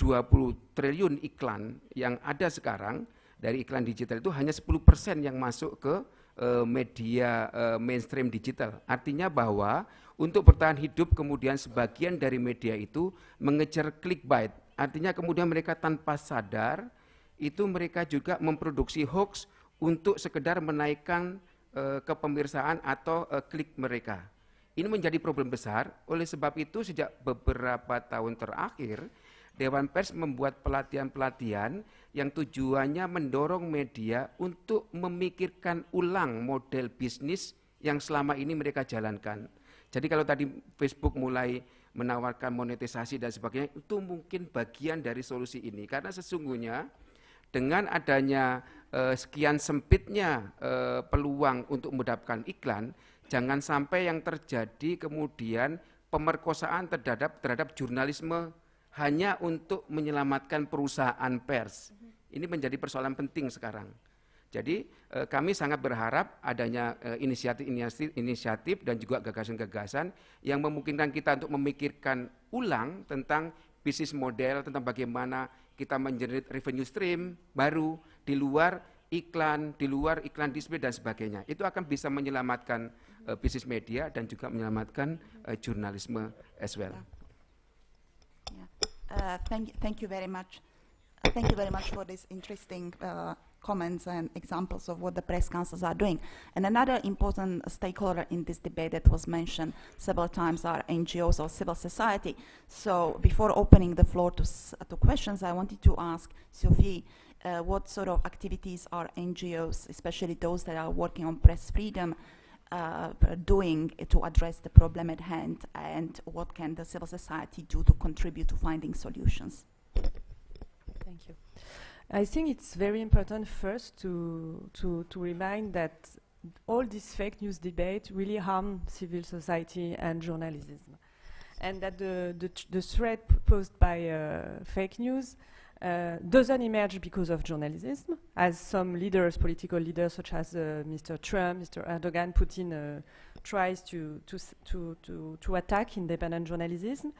triliun iklan yang ada sekarang, dari iklan digital itu hanya 10% yang masuk ke media mainstream digital. Artinya bahwa untuk bertahan hidup kemudian sebagian dari media itu mengejar clickbait. Artinya kemudian mereka tanpa sadar itu mereka juga memproduksi hoax untuk sekedar menaikkan kepemirsaan atau klik mereka. Ini menjadi problem besar, oleh sebab itu sejak beberapa tahun terakhir, Dewan Pers membuat pelatihan-pelatihan yang tujuannya mendorong media untuk memikirkan ulang model bisnis yang selama ini mereka jalankan. Jadi kalau tadi Facebook mulai menawarkan monetisasi dan sebagainya, itu mungkin bagian dari solusi ini. Karena sesungguhnya dengan adanya sekian sempitnya peluang untuk mendapatkan iklan, jangan sampai yang terjadi kemudian pemerkosaan terhadap jurnalisme hanya untuk menyelamatkan perusahaan pers. Ini menjadi persoalan penting sekarang. Jadi kami sangat berharap adanya inisiatif dan juga gagasan-gagasan yang memungkinkan kita untuk memikirkan ulang tentang bisnis model, tentang bagaimana kita mengenerate revenue stream baru di luar iklan display dan sebagainya. Itu akan bisa menyelamatkan bisnis media dan juga menyelamatkan jurnalisme as well. Thank you very much. Thank you very much for this interesting comments and examples of what the press councils are doing. And another important stakeholder in this debate that was mentioned several times are NGOs or civil society. So before opening the floor to questions, I wanted to ask Sophie, what sort of activities are NGOs, especially those that are working on press freedom, doing to address the problem at hand, and what can the civil society do to contribute to finding solutions? Thank you. I think it's very important first to remind that all this fake news debate really harm civil society and journalism, and that the threat posed by fake news doesn't emerge because of journalism, as some leaders, political leaders such as Mr. Trump, Mr. Erdogan, Putin tries to attack independent journalism.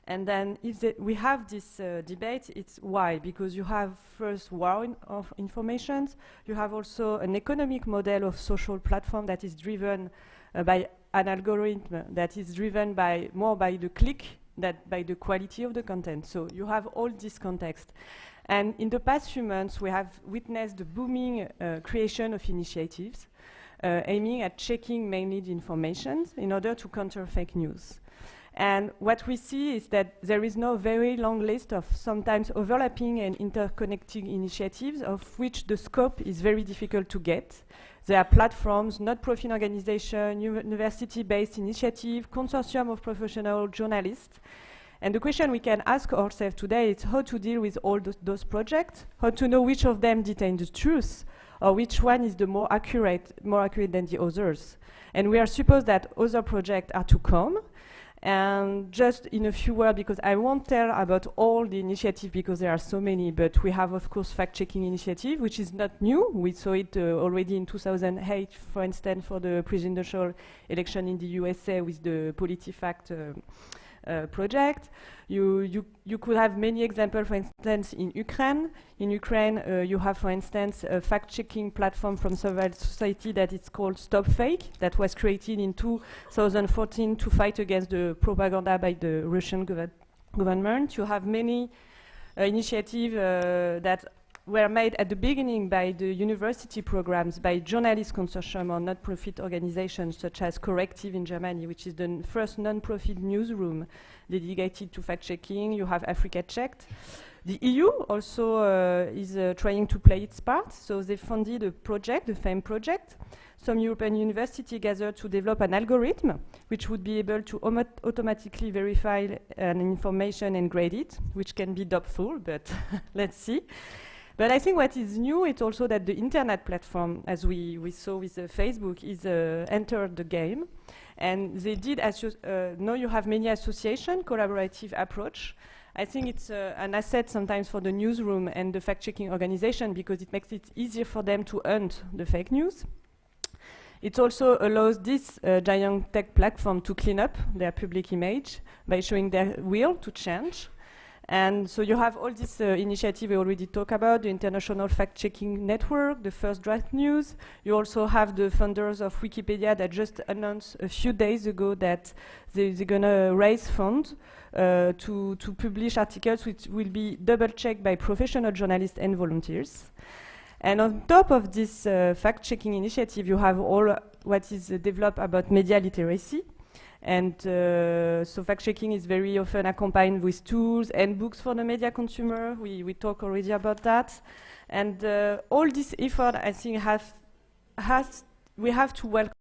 And then if we have this debate, it's why? Because you have first war of information, you have also an economic model of social platform that is driven by an algorithm that is driven more by the click than by the quality of the content. So you have all this context. And in the past few months, we have witnessed the booming creation of initiatives aiming at checking mainly the information in order to counter fake news. And what we see is that there is no very long list of sometimes overlapping and interconnecting initiatives of which the scope is very difficult to get. There are platforms, not-profit organizations, university-based initiatives, consortium of professional journalists. And the question we can ask ourselves today is how to deal with all those projects, how to know which of them detain the truth, or which one is the more accurate than the others. And we are supposed that other projects are to come. And just in a few words, because I won't tell about all the initiatives because there are so many, but we have, of course, fact-checking initiative, which is not new. We saw it already in 2008, for instance, for the presidential election in the USA with the PolitiFact project. You could have many examples, for instance, in Ukraine. In Ukraine, you have, for instance, a fact-checking platform from civil society that is called Stop Fake, that was created in 2014 to fight against the propaganda by the Russian government. You have many initiatives that were made at the beginning by the university programs, by journalist consortium or not-profit organizations such as Corrective in Germany, which is the first non-profit newsroom dedicated to fact-checking. You have Africa Checked. The EU also is trying to play its part, so they funded a project, the FAME project. Some European university gathered to develop an algorithm which would be able to automatically verify an information and grade it, which can be doubtful, but let's see. But I think what is new is also that the internet platform, as we saw with Facebook, is entered the game. And they did, now you have many association, collaborative approach. I think it's an asset sometimes for the newsroom and the fact-checking organization because it makes it easier for them to hunt the fake news. It also allows this giant tech platform to clean up their public image by showing their will to change. And so you have all this initiative we already talked about, the International Fact-Checking Network, the First Draft News. You also have the funders of Wikipedia that just announced a few days ago that they're going to raise funds to publish articles which will be double-checked by professional journalists and volunteers. And on top of this fact-checking initiative, you have all what is developed about media literacy. And so fact-checking is very often accompanied with tools and books for the media consumer. We talked already about that. And all this effort, I think, we have to welcome.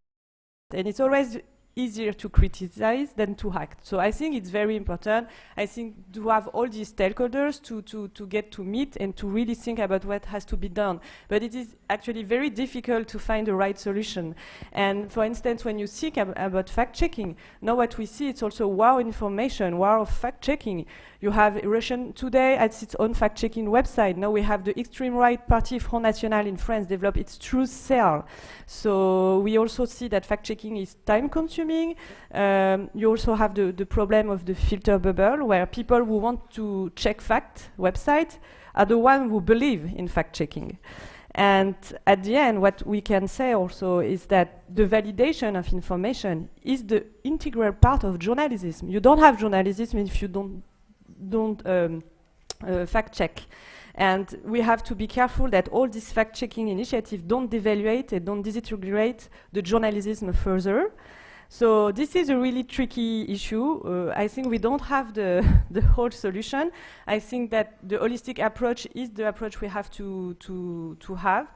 And it's always easier to criticize than to act. So I think it's very important, I think, to have all these stakeholders to get to meet and to really think about what has to be done. But it is actually very difficult to find the right solution. And for instance, when you think about fact-checking, now what we see, it's also war information, war of fact-checking. You have Russian Today at its own fact-checking website. Now we have the extreme right party Front National in France develop its truth cell. So we also see that fact-checking is time-consuming. You also have the problem of the filter bubble, where people who want to check fact websites are the ones who believe in fact-checking. And at the end, what we can say also is that the validation of information is the integral part of journalism. You don't have journalism if you don't fact check. And we have to be careful that all these fact-checking initiatives don't devaluate and don't disintegrate the journalism further. So this is a really tricky issue. I think we don't have the whole solution. I think that the holistic approach is the approach we have to have.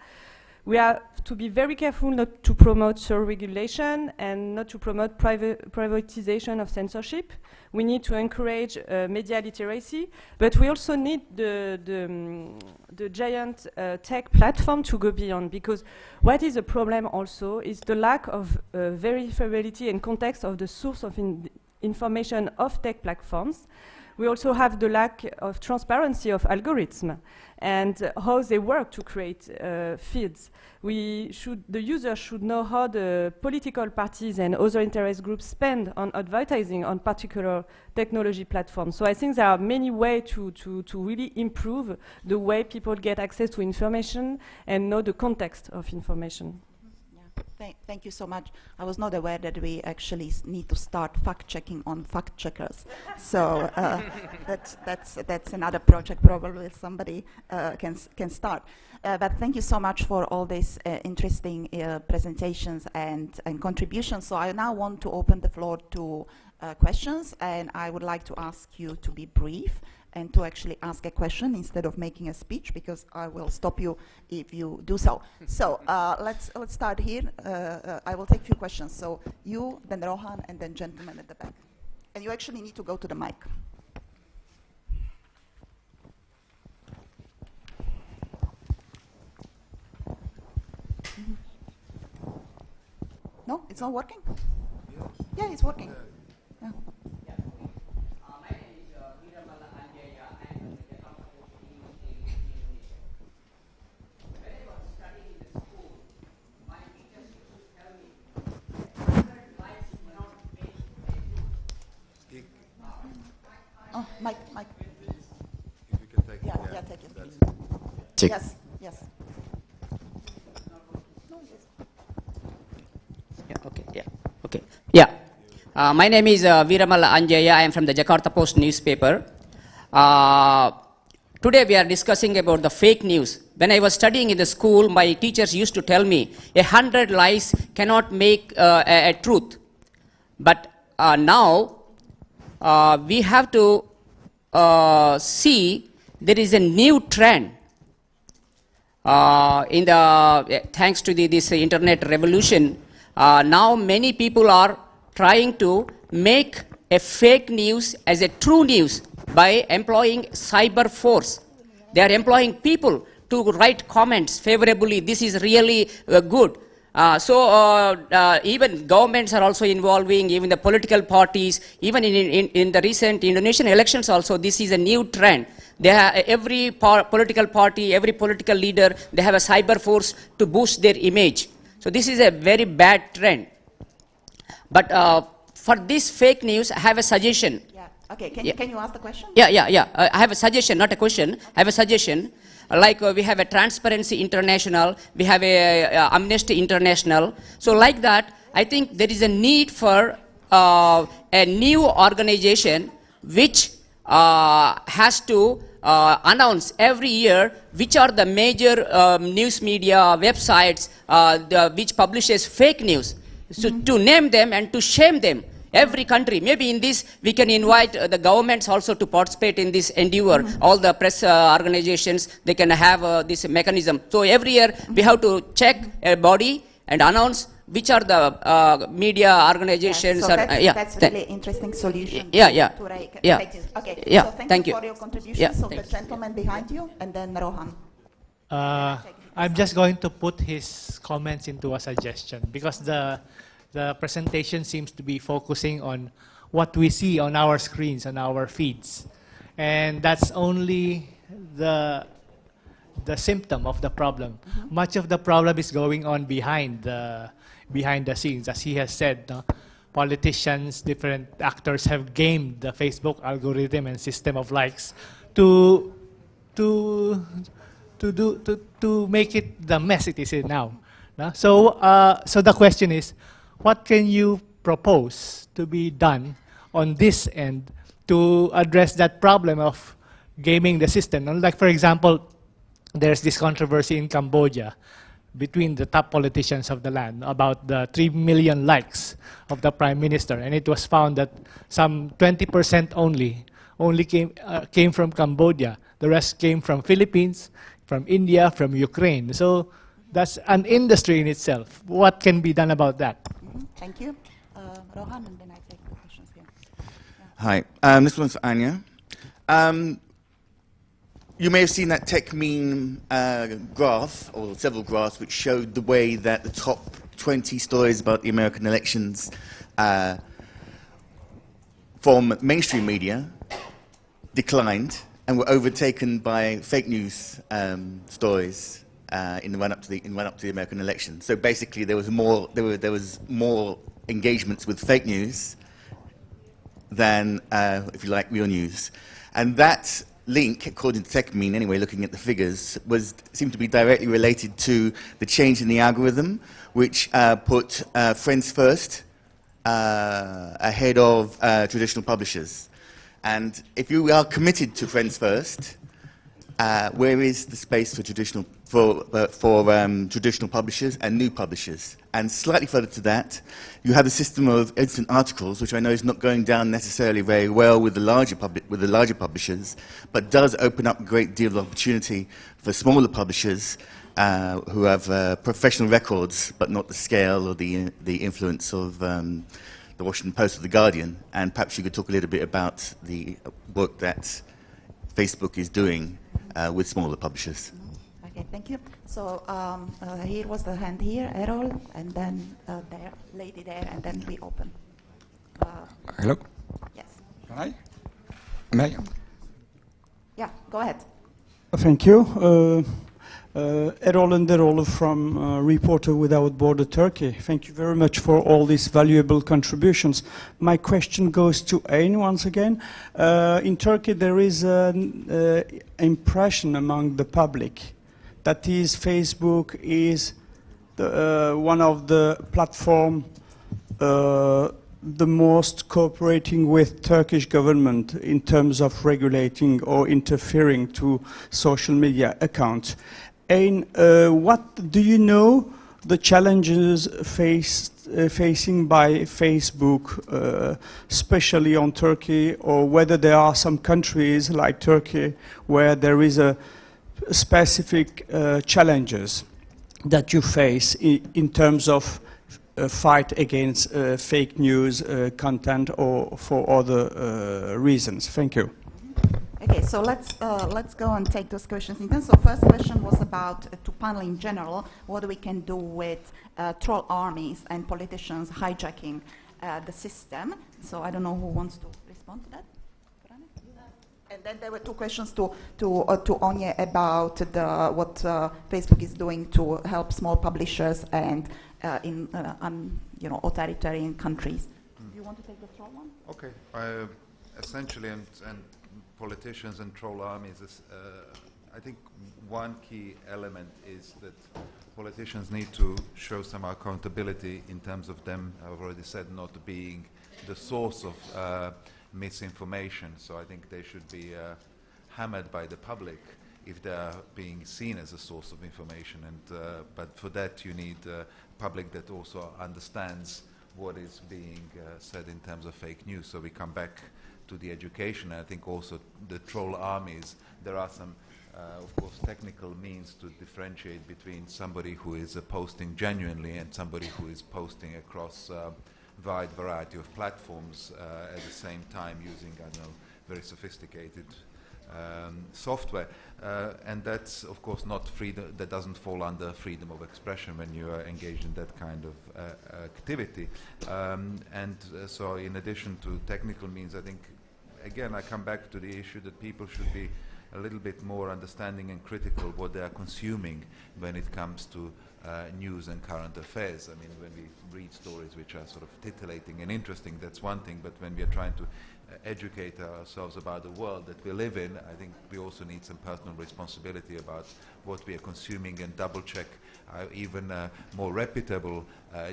We have to be very careful not to promote self-regulation and not to promote privatization of censorship. We need to encourage media literacy, but we also need the giant tech platform to go beyond, because what is a problem also is the lack of verifiability and context of the source of information of tech platforms. We also have the lack of transparency of algorithms and how they work to create feeds. The user should know how the political parties and other interest groups spend on advertising on particular technology platforms. So I think there are many ways to really improve the way people get access to information and know the context of information. Thank you so much. I was not aware that we actually need to start fact-checking on fact-checkers. So that's another project probably somebody can start. But thank you so much for all these interesting presentations and contributions. So I now want to open the floor to questions, and I would like to ask you to be brief and to actually ask a question instead of making a speech, because I will stop you if you do so. So let's start here. I will take a few questions. So you, then Rohan, and then gentleman at the back. And you actually need to go to the mic. No, it's not working? Yeah, it's working. Yeah. Oh, Mike. If you can take it. Yeah, take it, please. Check. Yes. My name is Viramala Anjaya. I am from the Jakarta Post newspaper. Today we are discussing about the fake news. When I was studying in the school, my teachers used to tell me 100 lies cannot make a truth. But now we have to see there is a new trend thanks to this internet revolution. Now many people are trying to make a fake news as a true news by employing cyber force. They are employing people to write comments favorably. This is really good. Even governments are also involving, even the political parties, even in the recent Indonesian elections also, this is a new trend. They have, every political party, every political leader, they have a cyber force to boost their image. So this is a very bad trend. But for this fake news, I have a suggestion. Yeah. Okay, can you ask the question? Yeah. I have a suggestion, not a question. I have a suggestion. Like we have a Transparency International, we have a Amnesty International. So like that, I think there is a need for a new organization which has to announce every year which are the major news media websites which publishes fake news. So to name them and to shame them. Every country, maybe in this, we can invite the governments also to participate in this endeavor. All the press organizations, they can have this mechanism. So every year, we have to check a body and announce which are the media organizations. So that's really interesting solution. Yeah. Okay, yeah, so thank you for your contribution. Yeah, so the gentleman behind you, and then Rohan. I'm just going to put his comments into a suggestion, because the presentation seems to be focusing on what we see on our screens, on our feeds. And that's only the symptom of the problem. Much of the problem is going on behind the scenes. As he has said, no? Politicians, different actors have gamed the Facebook algorithm and system of likes to make it the mess it is in now. No? So the question is, what can you propose to be done on this end to address that problem of gaming the system? Like, for example, there's this controversy in Cambodia between the top politicians of the land about the 3 million likes of the prime minister, and it was found that some 20% only came from Cambodia. The rest came from Philippines, from India, from Ukraine. So that's an industry in itself. What can be done about that? Thank you. Rohan, and then I take the questions here. Hi, this one's for Anya. You may have seen that tech meme graph, or several graphs, which showed the way that the top 20 stories about the American elections from mainstream media declined and were overtaken by fake news stories in the run-up to the American election. So basically, there was more engagements with fake news than, if you like, real news, and that link, according to TechMean anyway, looking at the figures, seemed to be directly related to the change in the algorithm, which put Friends First ahead of traditional publishers. And if you are committed to Friends First, where is the space for traditional publishers and new publishers? And slightly further to that, you have a system of instant articles, which I know is not going down necessarily very well with the larger publishers, but does open up a great deal of opportunity for smaller publishers who have professional records, but not the scale or the influence of the Washington Post or the Guardian. And perhaps you could talk a little bit about the work that Facebook is doing with smaller publishers. Okay, thank you. So here was the hand here, Errol, and then there, lady there, and then we open. Hello? Yes. Can I? May I? Yeah, go ahead. Thank you. Errol and Errol from Reporter Without Border Turkey. Thank you very much for all these valuable contributions. My question goes to Ayn once again. In Turkey there is an impression among the public that is Facebook is one of the platform the most cooperating with Turkish government in terms of regulating or interfering to social media accounts. And what do you know the challenges facing by Facebook, especially on Turkey, or whether there are some countries like Turkey where there is a specific challenges that you face in terms of fight against fake news content or for other reasons. Thank you. Okay, so let's go and take those questions. In terms of first question was about to panel in general, what we can do with troll armies and politicians hijacking the system. So I don't know who wants to respond to that. And then there were two questions to Onye about what Facebook is doing to help small publishers and in authoritarian countries. Do you want to take the troll one? Okay. Essentially, and politicians and troll armies, I think one key element is that politicians need to show some accountability in terms of them, I've already said, not being the source of misinformation. So I think they should be hammered by the public if they are being seen as a source of information. And but for that you need a public that also understands what is being said in terms of fake news. So we come back to the education. I think also the troll armies, there are some, of course, technical means to differentiate between somebody who is posting genuinely and somebody who is posting across a wide variety of platforms at the same time using, I don't know, very sophisticated software. And that's, of course, not freedom, that doesn't fall under freedom of expression when you are engaged in that kind of activity. So in addition to technical means, I think, again, I come back to the issue that people should be a little bit more understanding and critical what they are consuming when it comes to news and current affairs. I mean, when we read stories which are sort of titillating and interesting, that's one thing, but when we are trying to educate ourselves about the world that we live in, I think we also need some personal responsibility about what we are consuming and double check even more reputable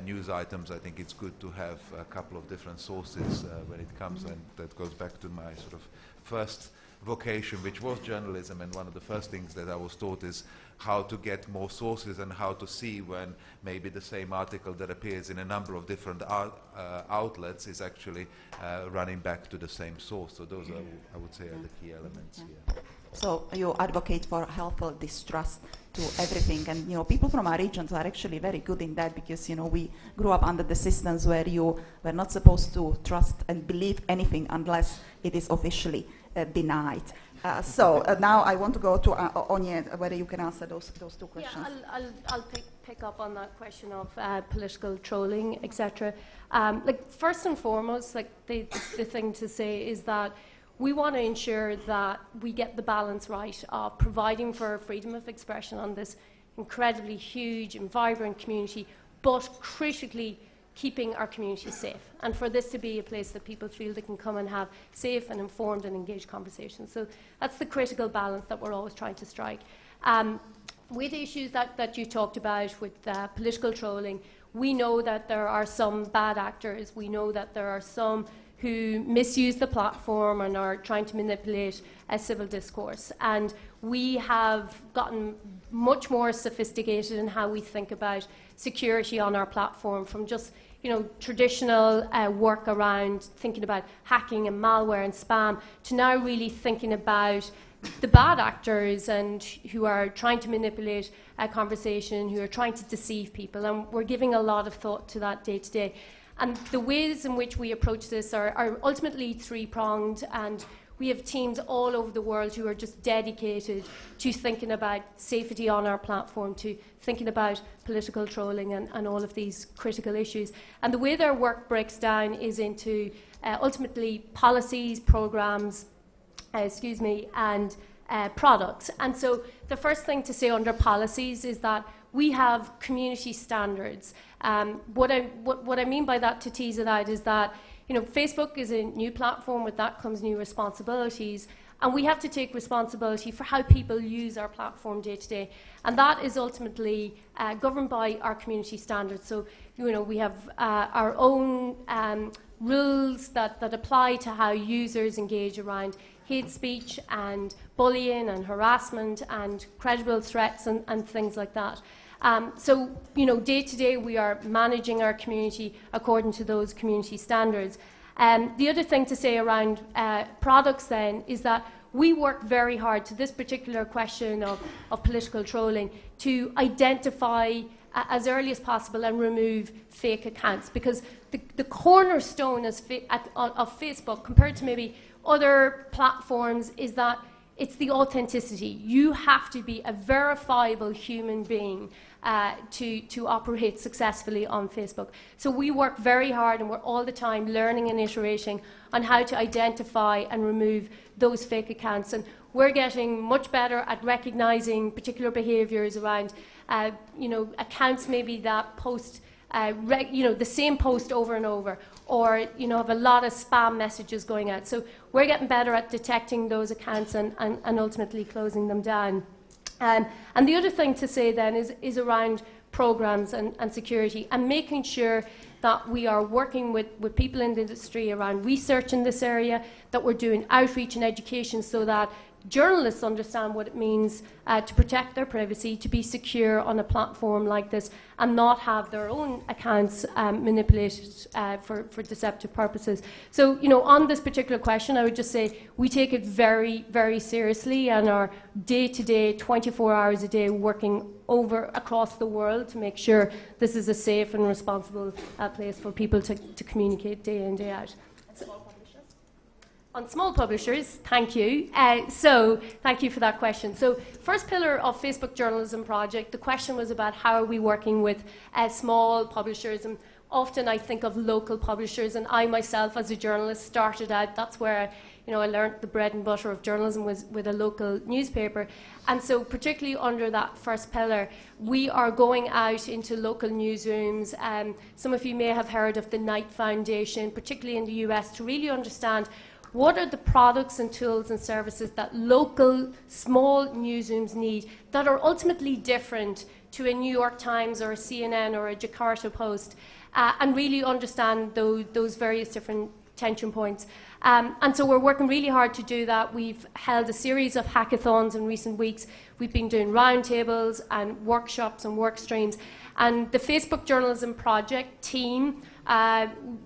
news items. I think it's good to have a couple of different sources when it comes, and that goes back to my sort of first vocation, which was journalism, and one of the first things that I was taught is how to get more sources and how to see when maybe the same article that appears in a number of different outlets is actually running back to the same source. So those are, I would say, are the key elements here. So you advocate for helpful distrust to everything, and people from our regions are actually very good in that, because we grew up under the systems where you were not supposed to trust and believe anything unless it is officially denied. Now I want to go to Onye, whether you can answer those two questions. Yeah, I'll pick up on that question of political trolling, etc. First and foremost, the thing to say is that we want to ensure that we get the balance right of providing for freedom of expression on this incredibly huge and vibrant community, but critically keeping our community safe, and for this to be a place that people feel they can come and have safe and informed and engaged conversations. So that's the critical balance that we're always trying to strike. With issues that you talked about with political trolling, we know that there are some bad actors. We know that there are some who misuse the platform and are trying to manipulate a civil discourse. And we have gotten much more sophisticated in how we think about security on our platform, from just traditional work around thinking about hacking and malware and spam, to now really thinking about the bad actors and who are trying to manipulate a conversation, who are trying to deceive people. And we're giving a lot of thought to that day to day. And the ways in which we approach this are ultimately three-pronged, and we have teams all over the world who are just dedicated to thinking about safety on our platform, to thinking about political trolling and all of these critical issues. And the way their work breaks down is into ultimately policies, programs, and products. And so the first thing to say under policies is that we have community standards. What I mean by that, to tease it out, is that Facebook is a new platform. With that comes new responsibilities, and we have to take responsibility for how people use our platform day to day, and that is ultimately governed by our community standards. So we have our own rules that apply to how users engage around hate speech and bullying and harassment and credible threats and things like that. So, you know, day to day we are managing our community according to those community standards. The other thing to say around products then is that we work very hard to this particular question of political trolling to identify as early as possible and remove fake accounts, because the cornerstone of Facebook compared to maybe other platforms is that it's the authenticity. You have to be a verifiable human being to operate successfully on Facebook. So we work very hard and we're all the time learning and iterating on how to identify and remove those fake accounts. And we're getting much better at recognizing particular behaviors around, you know, accounts maybe that post, you know, the same post over and over, or, you know, have a lot of spam messages going out. So we're getting better at detecting those accounts and ultimately closing them down. And the other thing to say then is around programs and security, and making sure that we are working with people in the industry around research in this area, that we're doing outreach and education so that journalists understand what it means to protect their privacy, to be secure on a platform like this, and not have their own accounts manipulated for deceptive purposes. So, you know, on this particular question, I would just say we take it very, very seriously and are day-to-day, 24 hours a day, working across the world to make sure this is a safe and responsible place for people to communicate day in, day out. On small publishers, thank you. So, thank you for that question. So, first pillar of Facebook Journalism Project, the question was about how are we working with small publishers, and often I think of local publishers, and I myself as a journalist started out, that's where, you know, I learned the bread and butter of journalism was with a local newspaper. And so particularly under that first pillar, we are going out into local newsrooms. Some of you may have heard of the Knight Foundation, particularly in the US, to really understand what are the products and tools and services that local small newsrooms need that are ultimately different to a New York Times or a CNN or a Jakarta Post, and really understand those various different tension points. And so we're working really hard to do that. We've held a series of hackathons in recent weeks. We've been doing roundtables and workshops and work streams. And the Facebook Journalism Project team,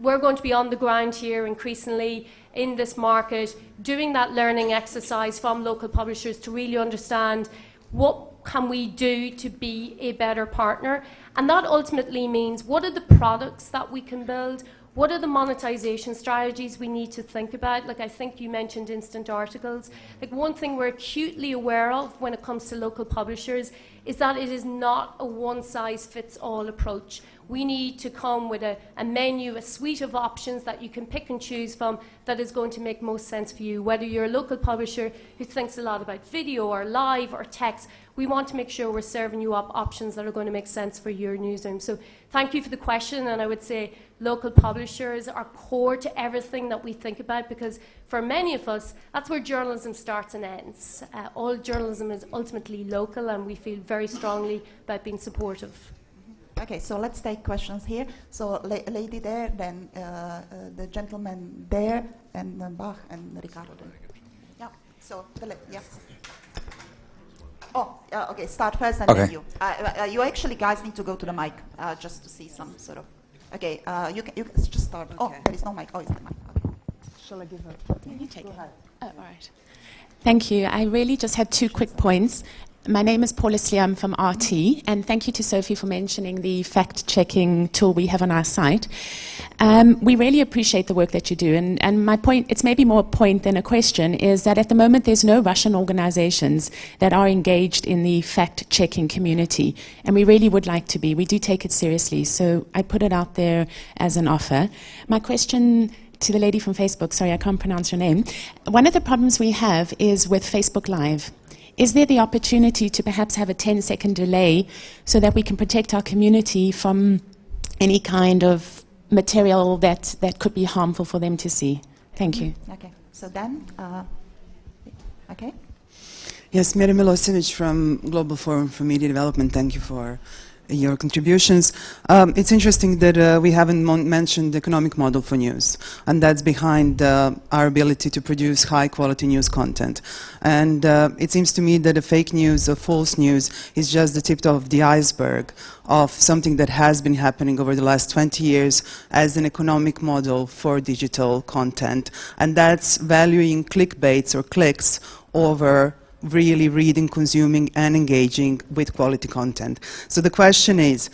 we're going to be on the ground here increasingly in this market, doing that learning exercise from local publishers to really understand what can we do to be a better partner. And that ultimately means what are the products that we can build, what are the monetization strategies we need to think about? Like, I think you mentioned instant articles. Like, one thing we're acutely aware of when it comes to local publishers is that it is not a one-size-fits-all approach. We need to come with a menu, a suite of options that you can pick and choose from that is going to make most sense for you. Whether you're a local publisher who thinks a lot about video or live or text, we want to make sure we're serving you up options that are going to make sense for your newsroom. So thank you for the question, and I would say local publishers are core to everything that we think about, because for many of us, that's where journalism starts and ends. All journalism is ultimately local, and we feel very strongly about being supportive. Okay, so let's take questions here. So, lady there, then the gentleman there, and then Bach and Ricardo there. Yeah, so, yeah. Oh, okay, start first and then you. You actually guys need to go to the mic just to see some sort of... Okay, you can just start. Okay. Oh, there is no mic. Oh, it's the mic. Okay. Shall I give her? You take it. Oh, all right. Thank you. I really just had 2 quick points. My name is Paula Sliam from RT, and thank you to Sophie for mentioning the fact-checking tool we have on our site. We really appreciate the work that you do, and my point, it's maybe more a point than a question, is that at the moment there's no Russian organizations that are engaged in the fact-checking community, and we really would like to be. We do take it seriously, so I put it out there as an offer. My question to the lady from Facebook, sorry, I can't pronounce your name. One of the problems we have is with Facebook Live. Is there the opportunity to perhaps have a 10-second delay so that we can protect our community from any kind of material that could be harmful for them to see? Thank you. Okay, so then, okay. Yes, Mira Milosevic from Global Forum for Media Development. Thank you for your contributions. It's interesting that we haven't mentioned the economic model for news, and that's behind our ability to produce high-quality news content. And it seems to me that the fake news or false news is just the tip of the iceberg of something that has been happening over the last 20 years as an economic model for digital content, and that's valuing clickbaits or clicks over really reading, consuming, and engaging with quality content. So the question is,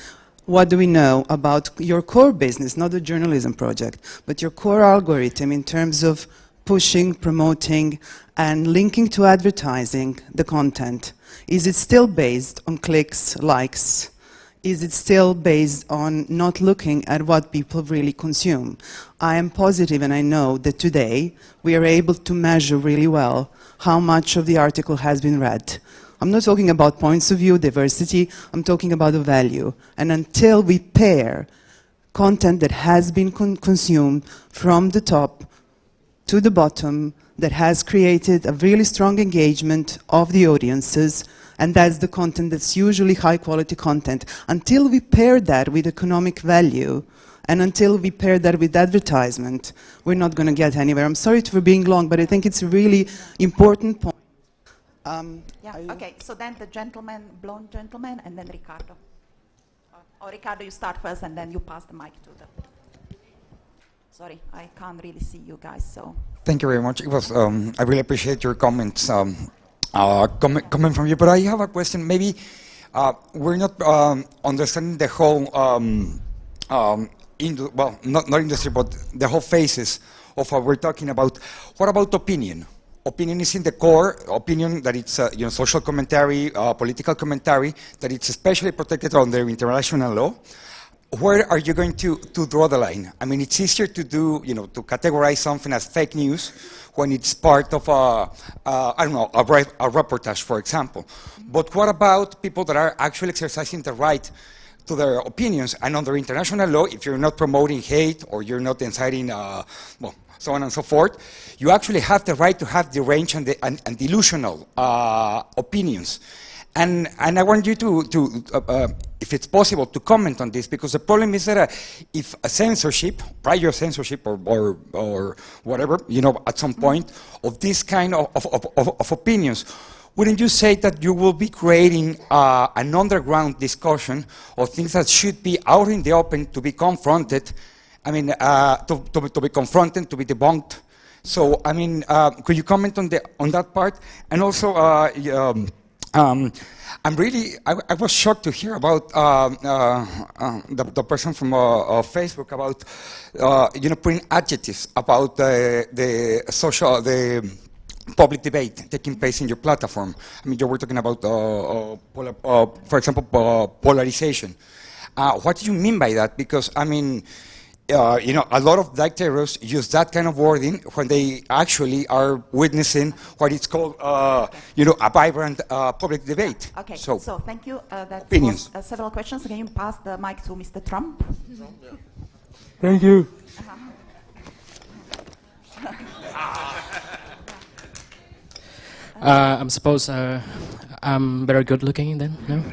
what do we know about your core business, not the journalism project, but your core algorithm in terms of pushing, promoting, and linking to advertising the content? Is it still based on clicks, likes? Is it still based on not looking at what people really consume? I am positive, and I know that today we are able to measure really well how much of the article has been read. I'm not talking about points of view, diversity, I'm talking about the value. And until we pair content that has been consumed from the top to the bottom, that has created a really strong engagement of the audiences, and that's the content that's usually high quality content. Until we pair that with economic value, and until we pair that with advertisement, we're not going to get anywhere. I'm sorry for being long, but I think it's a really important point. Okay, so then the gentleman, blonde gentleman, and then Ricardo. Or Ricardo, you start first, and then you pass the mic to the... Sorry, I can't really see you guys, so... Thank you very much. It was, I really appreciate your comments coming from you, but I have a question. Maybe we're not understanding the whole... well, not industry, but the whole phases of what we're talking about. What about opinion? Opinion is in the core. Opinion that it's social commentary, political commentary, that it's especially protected under international law. Where are you going to draw the line? I mean, it's easier to do, to categorize something as fake news when it's part of I don't know, a reportage, for example. But what about people that are actually exercising the right to their opinions? And under international law, if you're not promoting hate or you're not inciting, well, so on and so forth, you actually have the right to have deranged and delusional opinions. And I want you to if it's possible, to comment on this, because the problem is that if a censorship, prior censorship or whatever, at some point of this kind of opinions, wouldn't you say that you will be creating an underground discussion of things that should be out in the open to be confronted? I mean, to be confronted, to be debunked. So, I mean, could you comment on that part? And also, I was shocked to hear about the person from Facebook about, putting adjectives about the public debate taking place in your platform. I mean, you were talking about, for example, polarization. What do you mean by that? Because, I mean, a lot of dictators use that kind of wording when they actually are witnessing what is called, a vibrant public debate. Okay, so thank you. That opinions. was several questions. Can you pass the mic to Mr. Trump? Thank you. I'm suppose I'm very good looking then, no?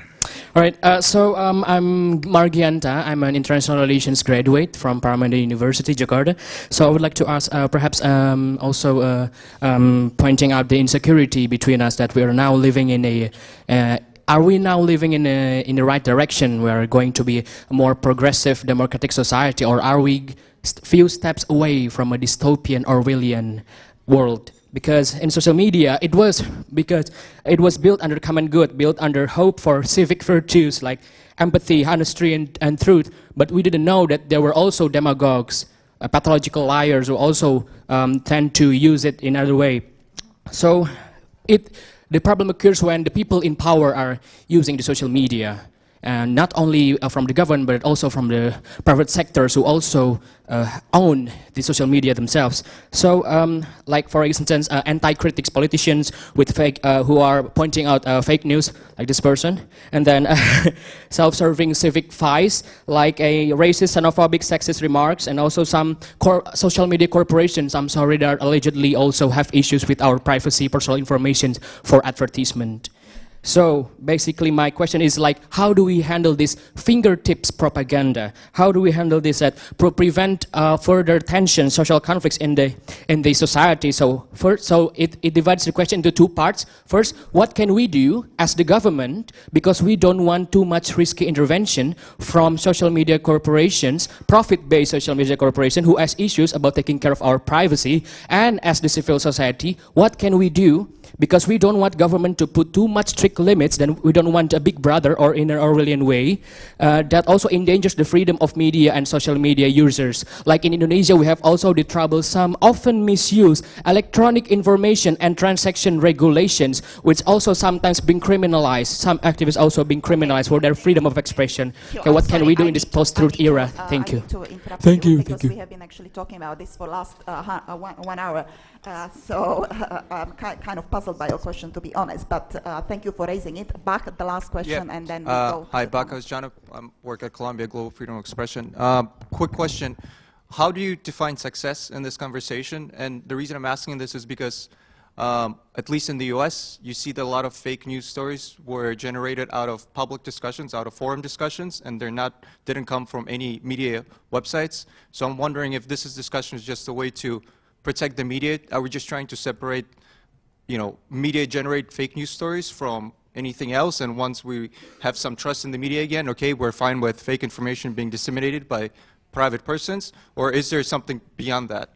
All right, so I'm Margianta. I'm an international relations graduate from Paramanda University, Jakarta. So I would like to ask, perhaps also pointing out the insecurity between us, that we are now living in a, are we now living in the right direction? We are going to be a more progressive democratic society, or are we few steps away from a dystopian Orwellian world? Because in social media, it was built under common good, built under hope for civic virtues like empathy, honesty, and truth. But we didn't know that there were also demagogues, pathological liars who also tend to use it in other way. So the problem occurs when the people in power are using the social media, and not only from the government, but also from the private sectors who also own the social media themselves. So, like for instance, anti-critics politicians with who are pointing out fake news, like this person, and then self-serving civic vice, like a racist, xenophobic, sexist remarks, and also some social media corporations, I'm sorry, that allegedly also have issues with our privacy, personal information for advertisement. So basically my question is like, how do we handle this fingertips propaganda? How do we handle this that prevent further tension, social conflicts in the society? So first, so it divides the question into two parts. First, what can we do as the government, because we don't want too much risky intervention from social media corporations, profit-based social media corporations who has issues about taking care of our privacy, and as the civil society, what can we do? Because we don't want government to put too much strict limits, then we don't want a big brother or in an Orwellian way that also endangers the freedom of media and social media users. Like in Indonesia, we have also the troublesome, often misused electronic information and transaction regulations, which also sometimes being criminalized. Some activists also being criminalized for their freedom of expression. Okay, what can we do in this post-truth era? Thank you. Thank you. Because we have been actually talking about this for last 1 hour. So I'm kind of puzzled by your question, to be honest, but thank you for raising it. Back the last question, and then we go. Hi, Baka Janov. I work at Columbia Global Freedom of Expression. Quick question. How do you define success in this conversation? And the reason I'm asking this is because, at least in the US, you see that a lot of fake news stories were generated out of public discussions, out of forum discussions, and didn't come from any media websites. So I'm wondering if this discussion is just a way to protect the media. Are we just trying to separate, media generate fake news stories from anything else? And once we have some trust in the media again, okay, we're fine with fake information being disseminated by private persons? Or is there something beyond that?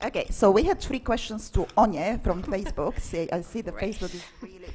Okay, so we had 3 questions to Onye from Facebook. I see the Facebook is really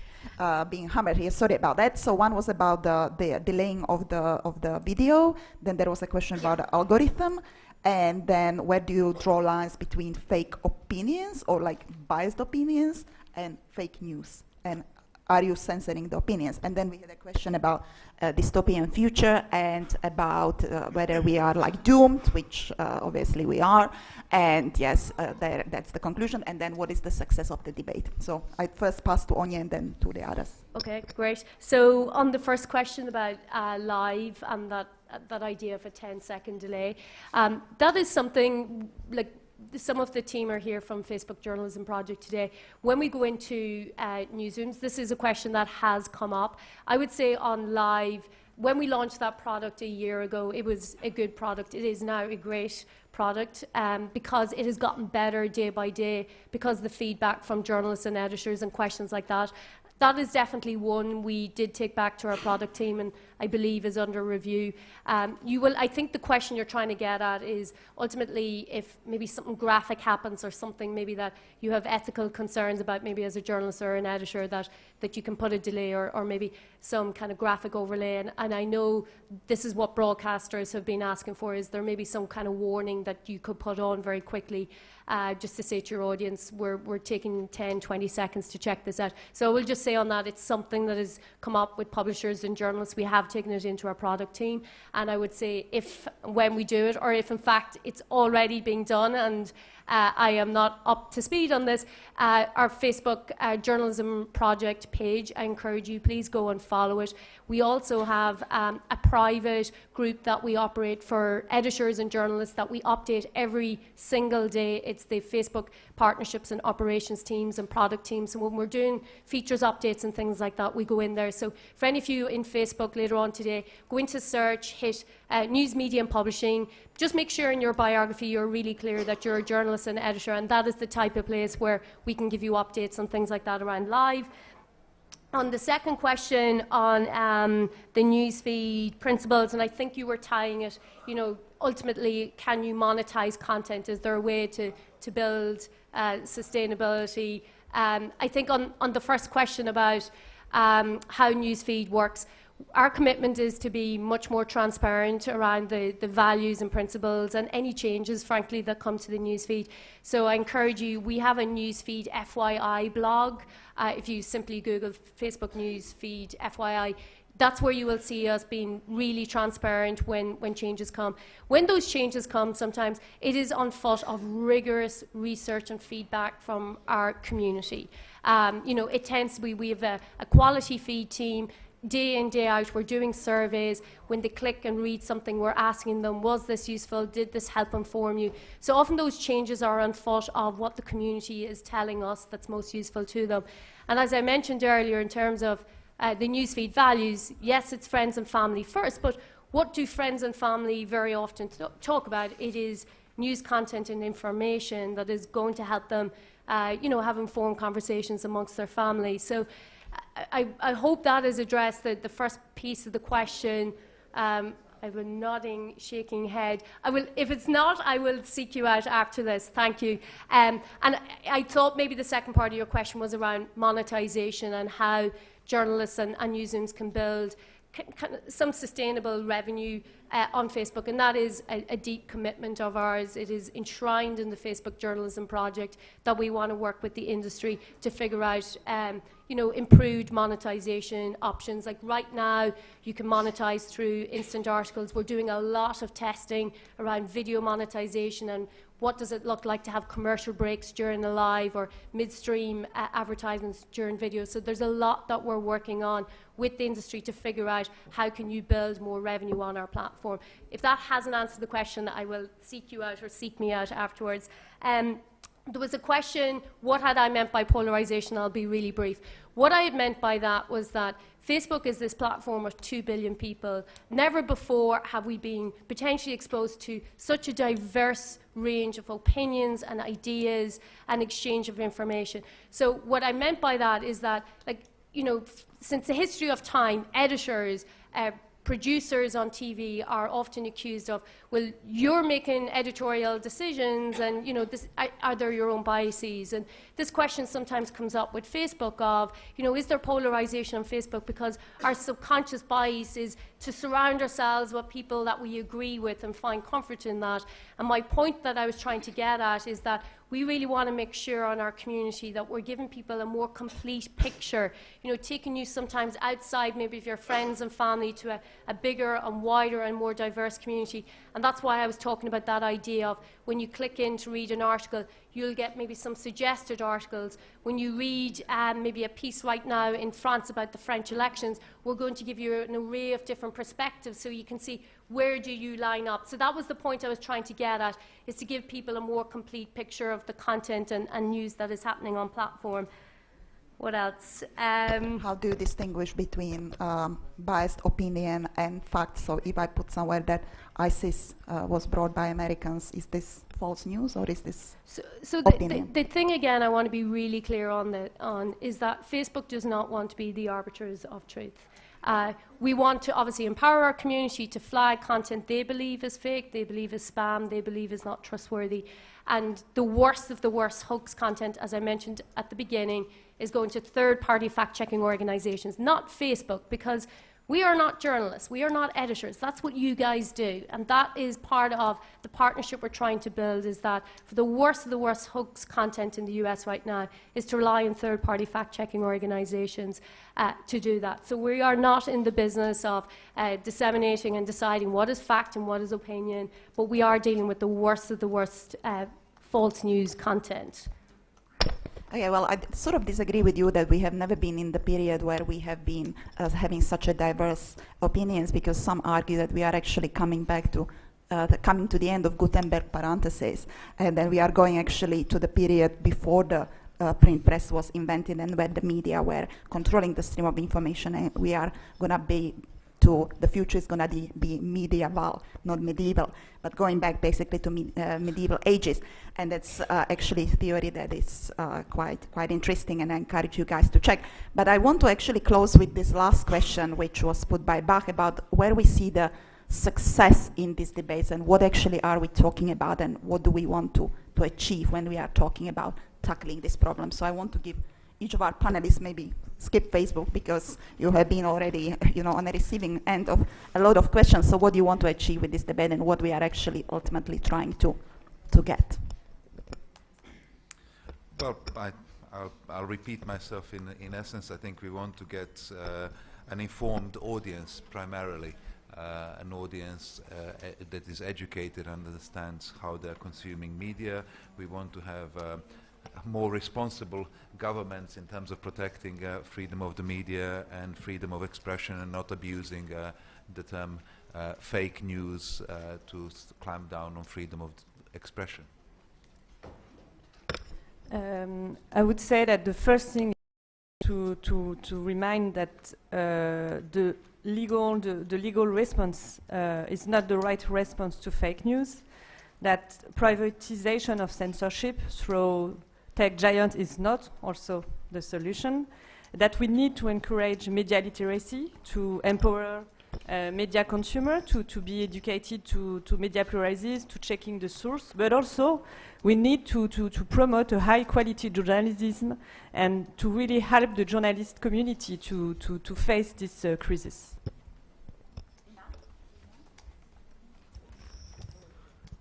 being hammered here. Sorry about that. So one was about the delaying of the video. Then there was a question about the algorithm. And then where do you draw lines between fake opinions or like biased opinions and fake news? And are you censoring the opinions? And then we had a question about dystopian future and about whether we are like doomed, which obviously we are. And yes, that's the conclusion. And then what is the success of the debate? So I first pass to Onye and then to the others. Okay, great. So on the first question about live and that idea of a 10-second delay, that is something like some of the team are here from Facebook Journalism Project today. When we go into newsrooms, this is a question that has come up. I would say on live, when we launched that product a year ago, it was a good product. It is now a great product because it has gotten better day by day because the feedback from journalists and editors and questions like that. That is definitely one we did take back to our product team and I believe is under review. I think the question you're trying to get at is ultimately if maybe something graphic happens or something maybe that you have ethical concerns about maybe as a journalist or an editor that you can put a delay or maybe some kind of graphic overlay. And I know this is what broadcasters have been asking for, is there maybe some kind of warning that you could put on very quickly just to say to your audience, we're taking 10, 20 seconds to check this out. So I will just say on that, it's something that has come up with publishers and journalists. We have taken it into our product team. And I would say when we do it, or if in fact it's already being done and I am not up to speed on this, our Facebook Journalism Project page, I encourage you, please go and follow it. We also have a private group that we operate for editors and journalists that we update every single day. It's the Facebook partnerships and operations teams and product teams. And when we're doing features updates and things like that, we go in there. So for any of you in Facebook later on today, go into search, hit news, media and publishing. Just make sure in your biography you're really clear that you're a journalist and editor, and that is the type of place where we can give you updates and things like that around live. On the second question on the newsfeed principles, and I think you were tying it, ultimately, can you monetize content? Is there a way to build sustainability? I think on the first question about how newsfeed works, our commitment is to be much more transparent around the values and principles and any changes, frankly, that come to the newsfeed. So I encourage you, we have a newsfeed FYI blog. If you simply Google Facebook newsfeed FYI, that's where you will see us being really transparent when changes come. When those changes come, sometimes it is on foot of rigorous research and feedback from our community. It tends to be, we have a quality feed team. day in, day out, we're doing surveys. When they click and read something, we're asking them, was this useful? Did this help inform you? So often those changes are on foot of what the community is telling us that's most useful to them. And as I mentioned earlier, in terms of the newsfeed values, yes, it's friends and family first, but what do friends and family very often talk about? It is news content and information that is going to help them have informed conversations amongst their family. So I hope that has addressed the first piece of the question. I have a nodding, shaking head. If it's not, I will seek you out after this. Thank you. And I thought maybe the second part of your question was around monetization and how journalists and newsrooms can build some sustainable revenue on Facebook, and that is a deep commitment of ours. It is enshrined in the Facebook Journalism Project that we want to work with the industry to figure out improved monetization options. Like right now, you can monetize through instant articles. We're doing a lot of testing around video monetization and what does it look like to have commercial breaks during a live or midstream advertisements during videos. So there's a lot that we're working on with the industry to figure out how can you build more revenue on our platform. If that hasn't answered the question, I will seek you out or seek me out afterwards. There was a question, what had I meant by polarization? I'll be really brief. What I had meant by that was that Facebook is this platform of 2 billion people. Never before have we been potentially exposed to such a diverse range of opinions and ideas and exchange of information. So what I meant by that is that, since the history of time, editors, producers on TV are often accused of, well, you're making editorial decisions and, are there your own biases? And this question sometimes comes up with Facebook of, is there polarization on Facebook because our subconscious bias is to surround ourselves with people that we agree with and find comfort in that. And my point that I was trying to get at is that we really want to make sure on our community that we're giving people a more complete picture, taking you sometimes outside maybe of your friends and family to a bigger and wider and more diverse community. And that's why I was talking about that idea of when you click in to read an article, you'll get maybe some suggested articles. When you read maybe a piece right now in France about the French elections, we're going to give you an array of different perspectives so you can see where do you line up. So that was the point I was trying to get at, is to give people a more complete picture of the content and news that is happening on platform. What else? How do you distinguish between biased opinion and facts? So if I put somewhere that ISIS was brought by Americans, is this false news or is this opinion? The thing again I want to be really clear on is that Facebook does not want to be the arbiters of truth. We want to obviously empower our community to flag content they believe is fake, they believe is spam, they believe is not trustworthy. And the worst of the worst hoax content, as I mentioned at the beginning, is going to third-party fact-checking organizations, not Facebook, because we are not journalists, we are not editors. That's what you guys do. And that is part of the partnership we're trying to build, is that for the worst of the worst hoax content in the US right now is to rely on third-party fact-checking organizations to do that. So we are not in the business of disseminating and deciding what is fact and what is opinion, but we are dealing with the worst of the worst false news content. Okay, well, I sort of disagree with you that we have never been in the period where we have been having such a diverse opinions, because some argue that we are actually coming back to coming to the end of Gutenberg parentheses, and then we are going actually to the period before the print press was invented and where the media were controlling the stream of information, and we are going to be the future is going to be medieval, not medieval, but going back basically to medieval ages. And that's actually a theory that is quite interesting, and I encourage you guys to check. But I want to actually close with this last question, which was put by Bach, about where we see the success in these debates and what actually are we talking about and what do we want to achieve when we are talking about tackling this problem. So I want to give each of our panelists maybe skip Facebook, because you have been already on the receiving end of a lot of questions. So what do you want to achieve with this debate and what we are actually ultimately trying to get? Well, I'll repeat myself. In essence, I think we want to get an informed audience primarily, an audience that is educated and understands how they're consuming media. We want to have more responsible governments in terms of protecting freedom of the media and freedom of expression and not abusing the term fake news to clamp down on freedom of expression? I would say that the first thing to remind that the legal response is not the right response to fake news, that privatization of censorship through tech giants is not also the solution, that we need to encourage media literacy, to empower media consumer to be educated to media pluralism, to checking the source, but also we need to promote a high quality journalism and to really help the journalist community to face this crisis.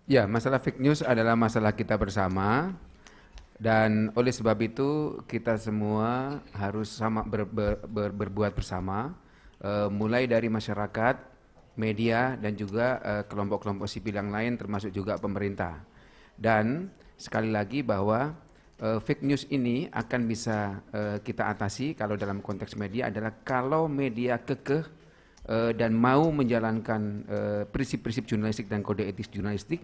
Ya, masalah fake news adalah masalah kita bersama, dan oleh sebab itu kita semua harus sama berbuat bersama, mulai dari masyarakat, media, dan juga kelompok-kelompok sipil yang lain, termasuk juga pemerintah. Dan sekali lagi bahwa fake news ini akan bisa kita atasi kalau dalam konteks media adalah kalau media kekeh dan mau menjalankan prinsip-prinsip jurnalistik dan kode etis jurnalistik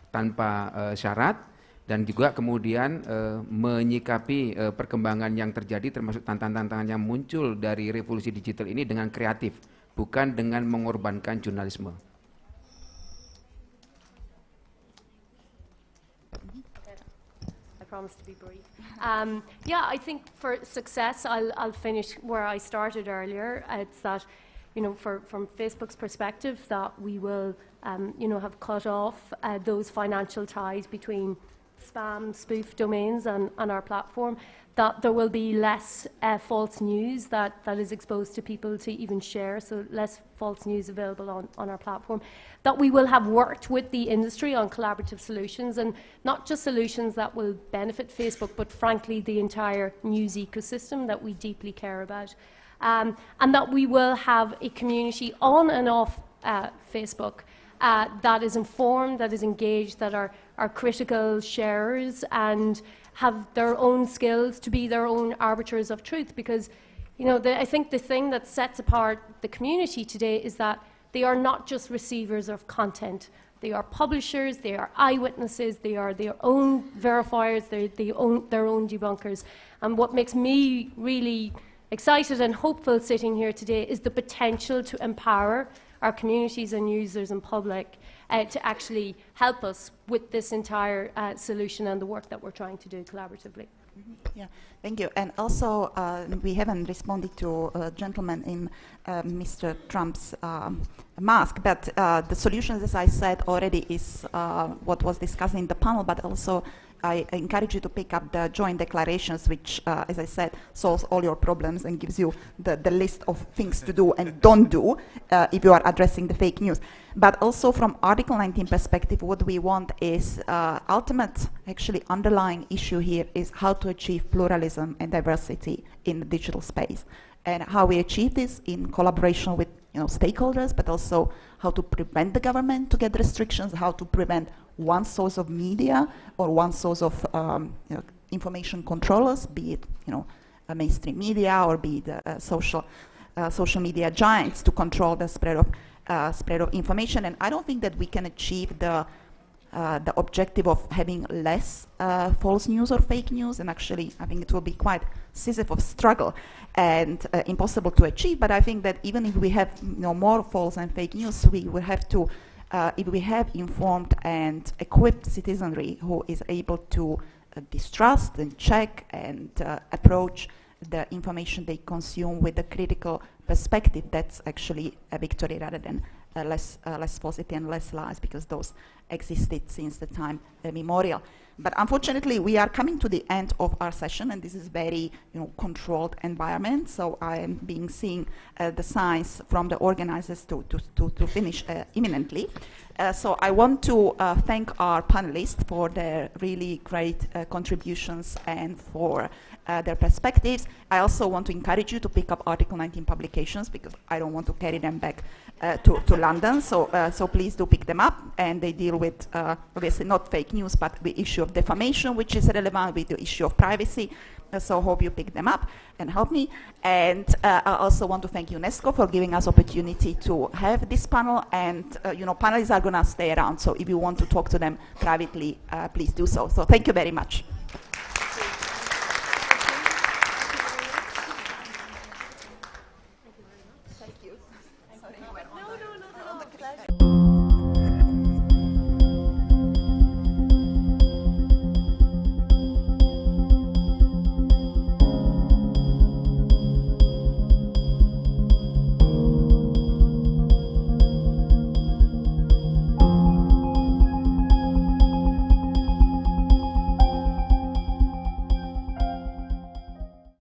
tanpa syarat, dan juga kemudian menyikapi perkembangan yang terjadi termasuk tantangan-tantangan yang muncul dari revolusi digital ini dengan kreatif, bukan dengan mengorbankan jurnalisme. I promise to be brief. Yeah, I think for success, I'll finish where I started earlier. It's that, you know, from Facebook's perspective, that we will, you know, have cut off those financial ties between spam, spoof domains and our platform, that there will be less false news that is exposed to people to even share, so less false news available on our platform, that we will have worked with the industry on collaborative solutions, and not just solutions that will benefit Facebook, but frankly the entire news ecosystem that we deeply care about. And that we will have a community on and off Facebook that is informed, that is engaged, that are critical sharers and have their own skills to be their own arbiters of truth. Because, you know, I think the thing that sets apart the community today is that they are not just receivers of content. They are publishers, they are eyewitnesses, they are their own verifiers, they're their own debunkers. And what makes me really excited and hopeful sitting here today is the potential to empower our communities and users and public to actually help us with this entire solution and the work that we're trying to do collaboratively. Yeah, thank you. And also, we haven't responded to a gentleman in Mr. Trump's mask, but the solution, as I said already, is what was discussed in the panel, but also I encourage you to pick up the joint declarations, which, as I said, solves all your problems and gives you the list of things to do and don't do if you are addressing the fake news. But also from Article 19 perspective, what we want is ultimate, actually underlying issue here is how to achieve pluralism and diversity in the digital space. And how we achieve this in collaboration with stakeholders, but also how to prevent the government to get restrictions, how to prevent one source of media or one source of information controllers, be it a mainstream media or be it social media giants, to control the spread of information. And I don't think that we can achieve the objective of having less false news or fake news, and actually I think it will be quite Sisyphus struggle and impossible to achieve. But I think that even if we have more false and fake news, we will have to, if we have informed and equipped citizenry who is able to distrust and check and approach the information they consume with a critical perspective, that's actually a victory rather than less falsity and less lies, because those existed since the time immemorial. But unfortunately, we are coming to the end of our session, and this is very controlled environment. So I am seeing the signs from the organizers to finish imminently. So I want to thank our panelists for their really great contributions and for their perspectives. I also want to encourage you to pick up Article 19 publications, because I don't want to carry them back to London. So please do pick them up, and they deal with obviously not fake news, but the issue issue of defamation, which is relevant with the issue of privacy. So hope you pick them up and help me. And I also want to thank UNESCO for giving us opportunity to have this panel. And panelists are going to stay around. So if you want to talk to them privately, please do so. So thank you very much.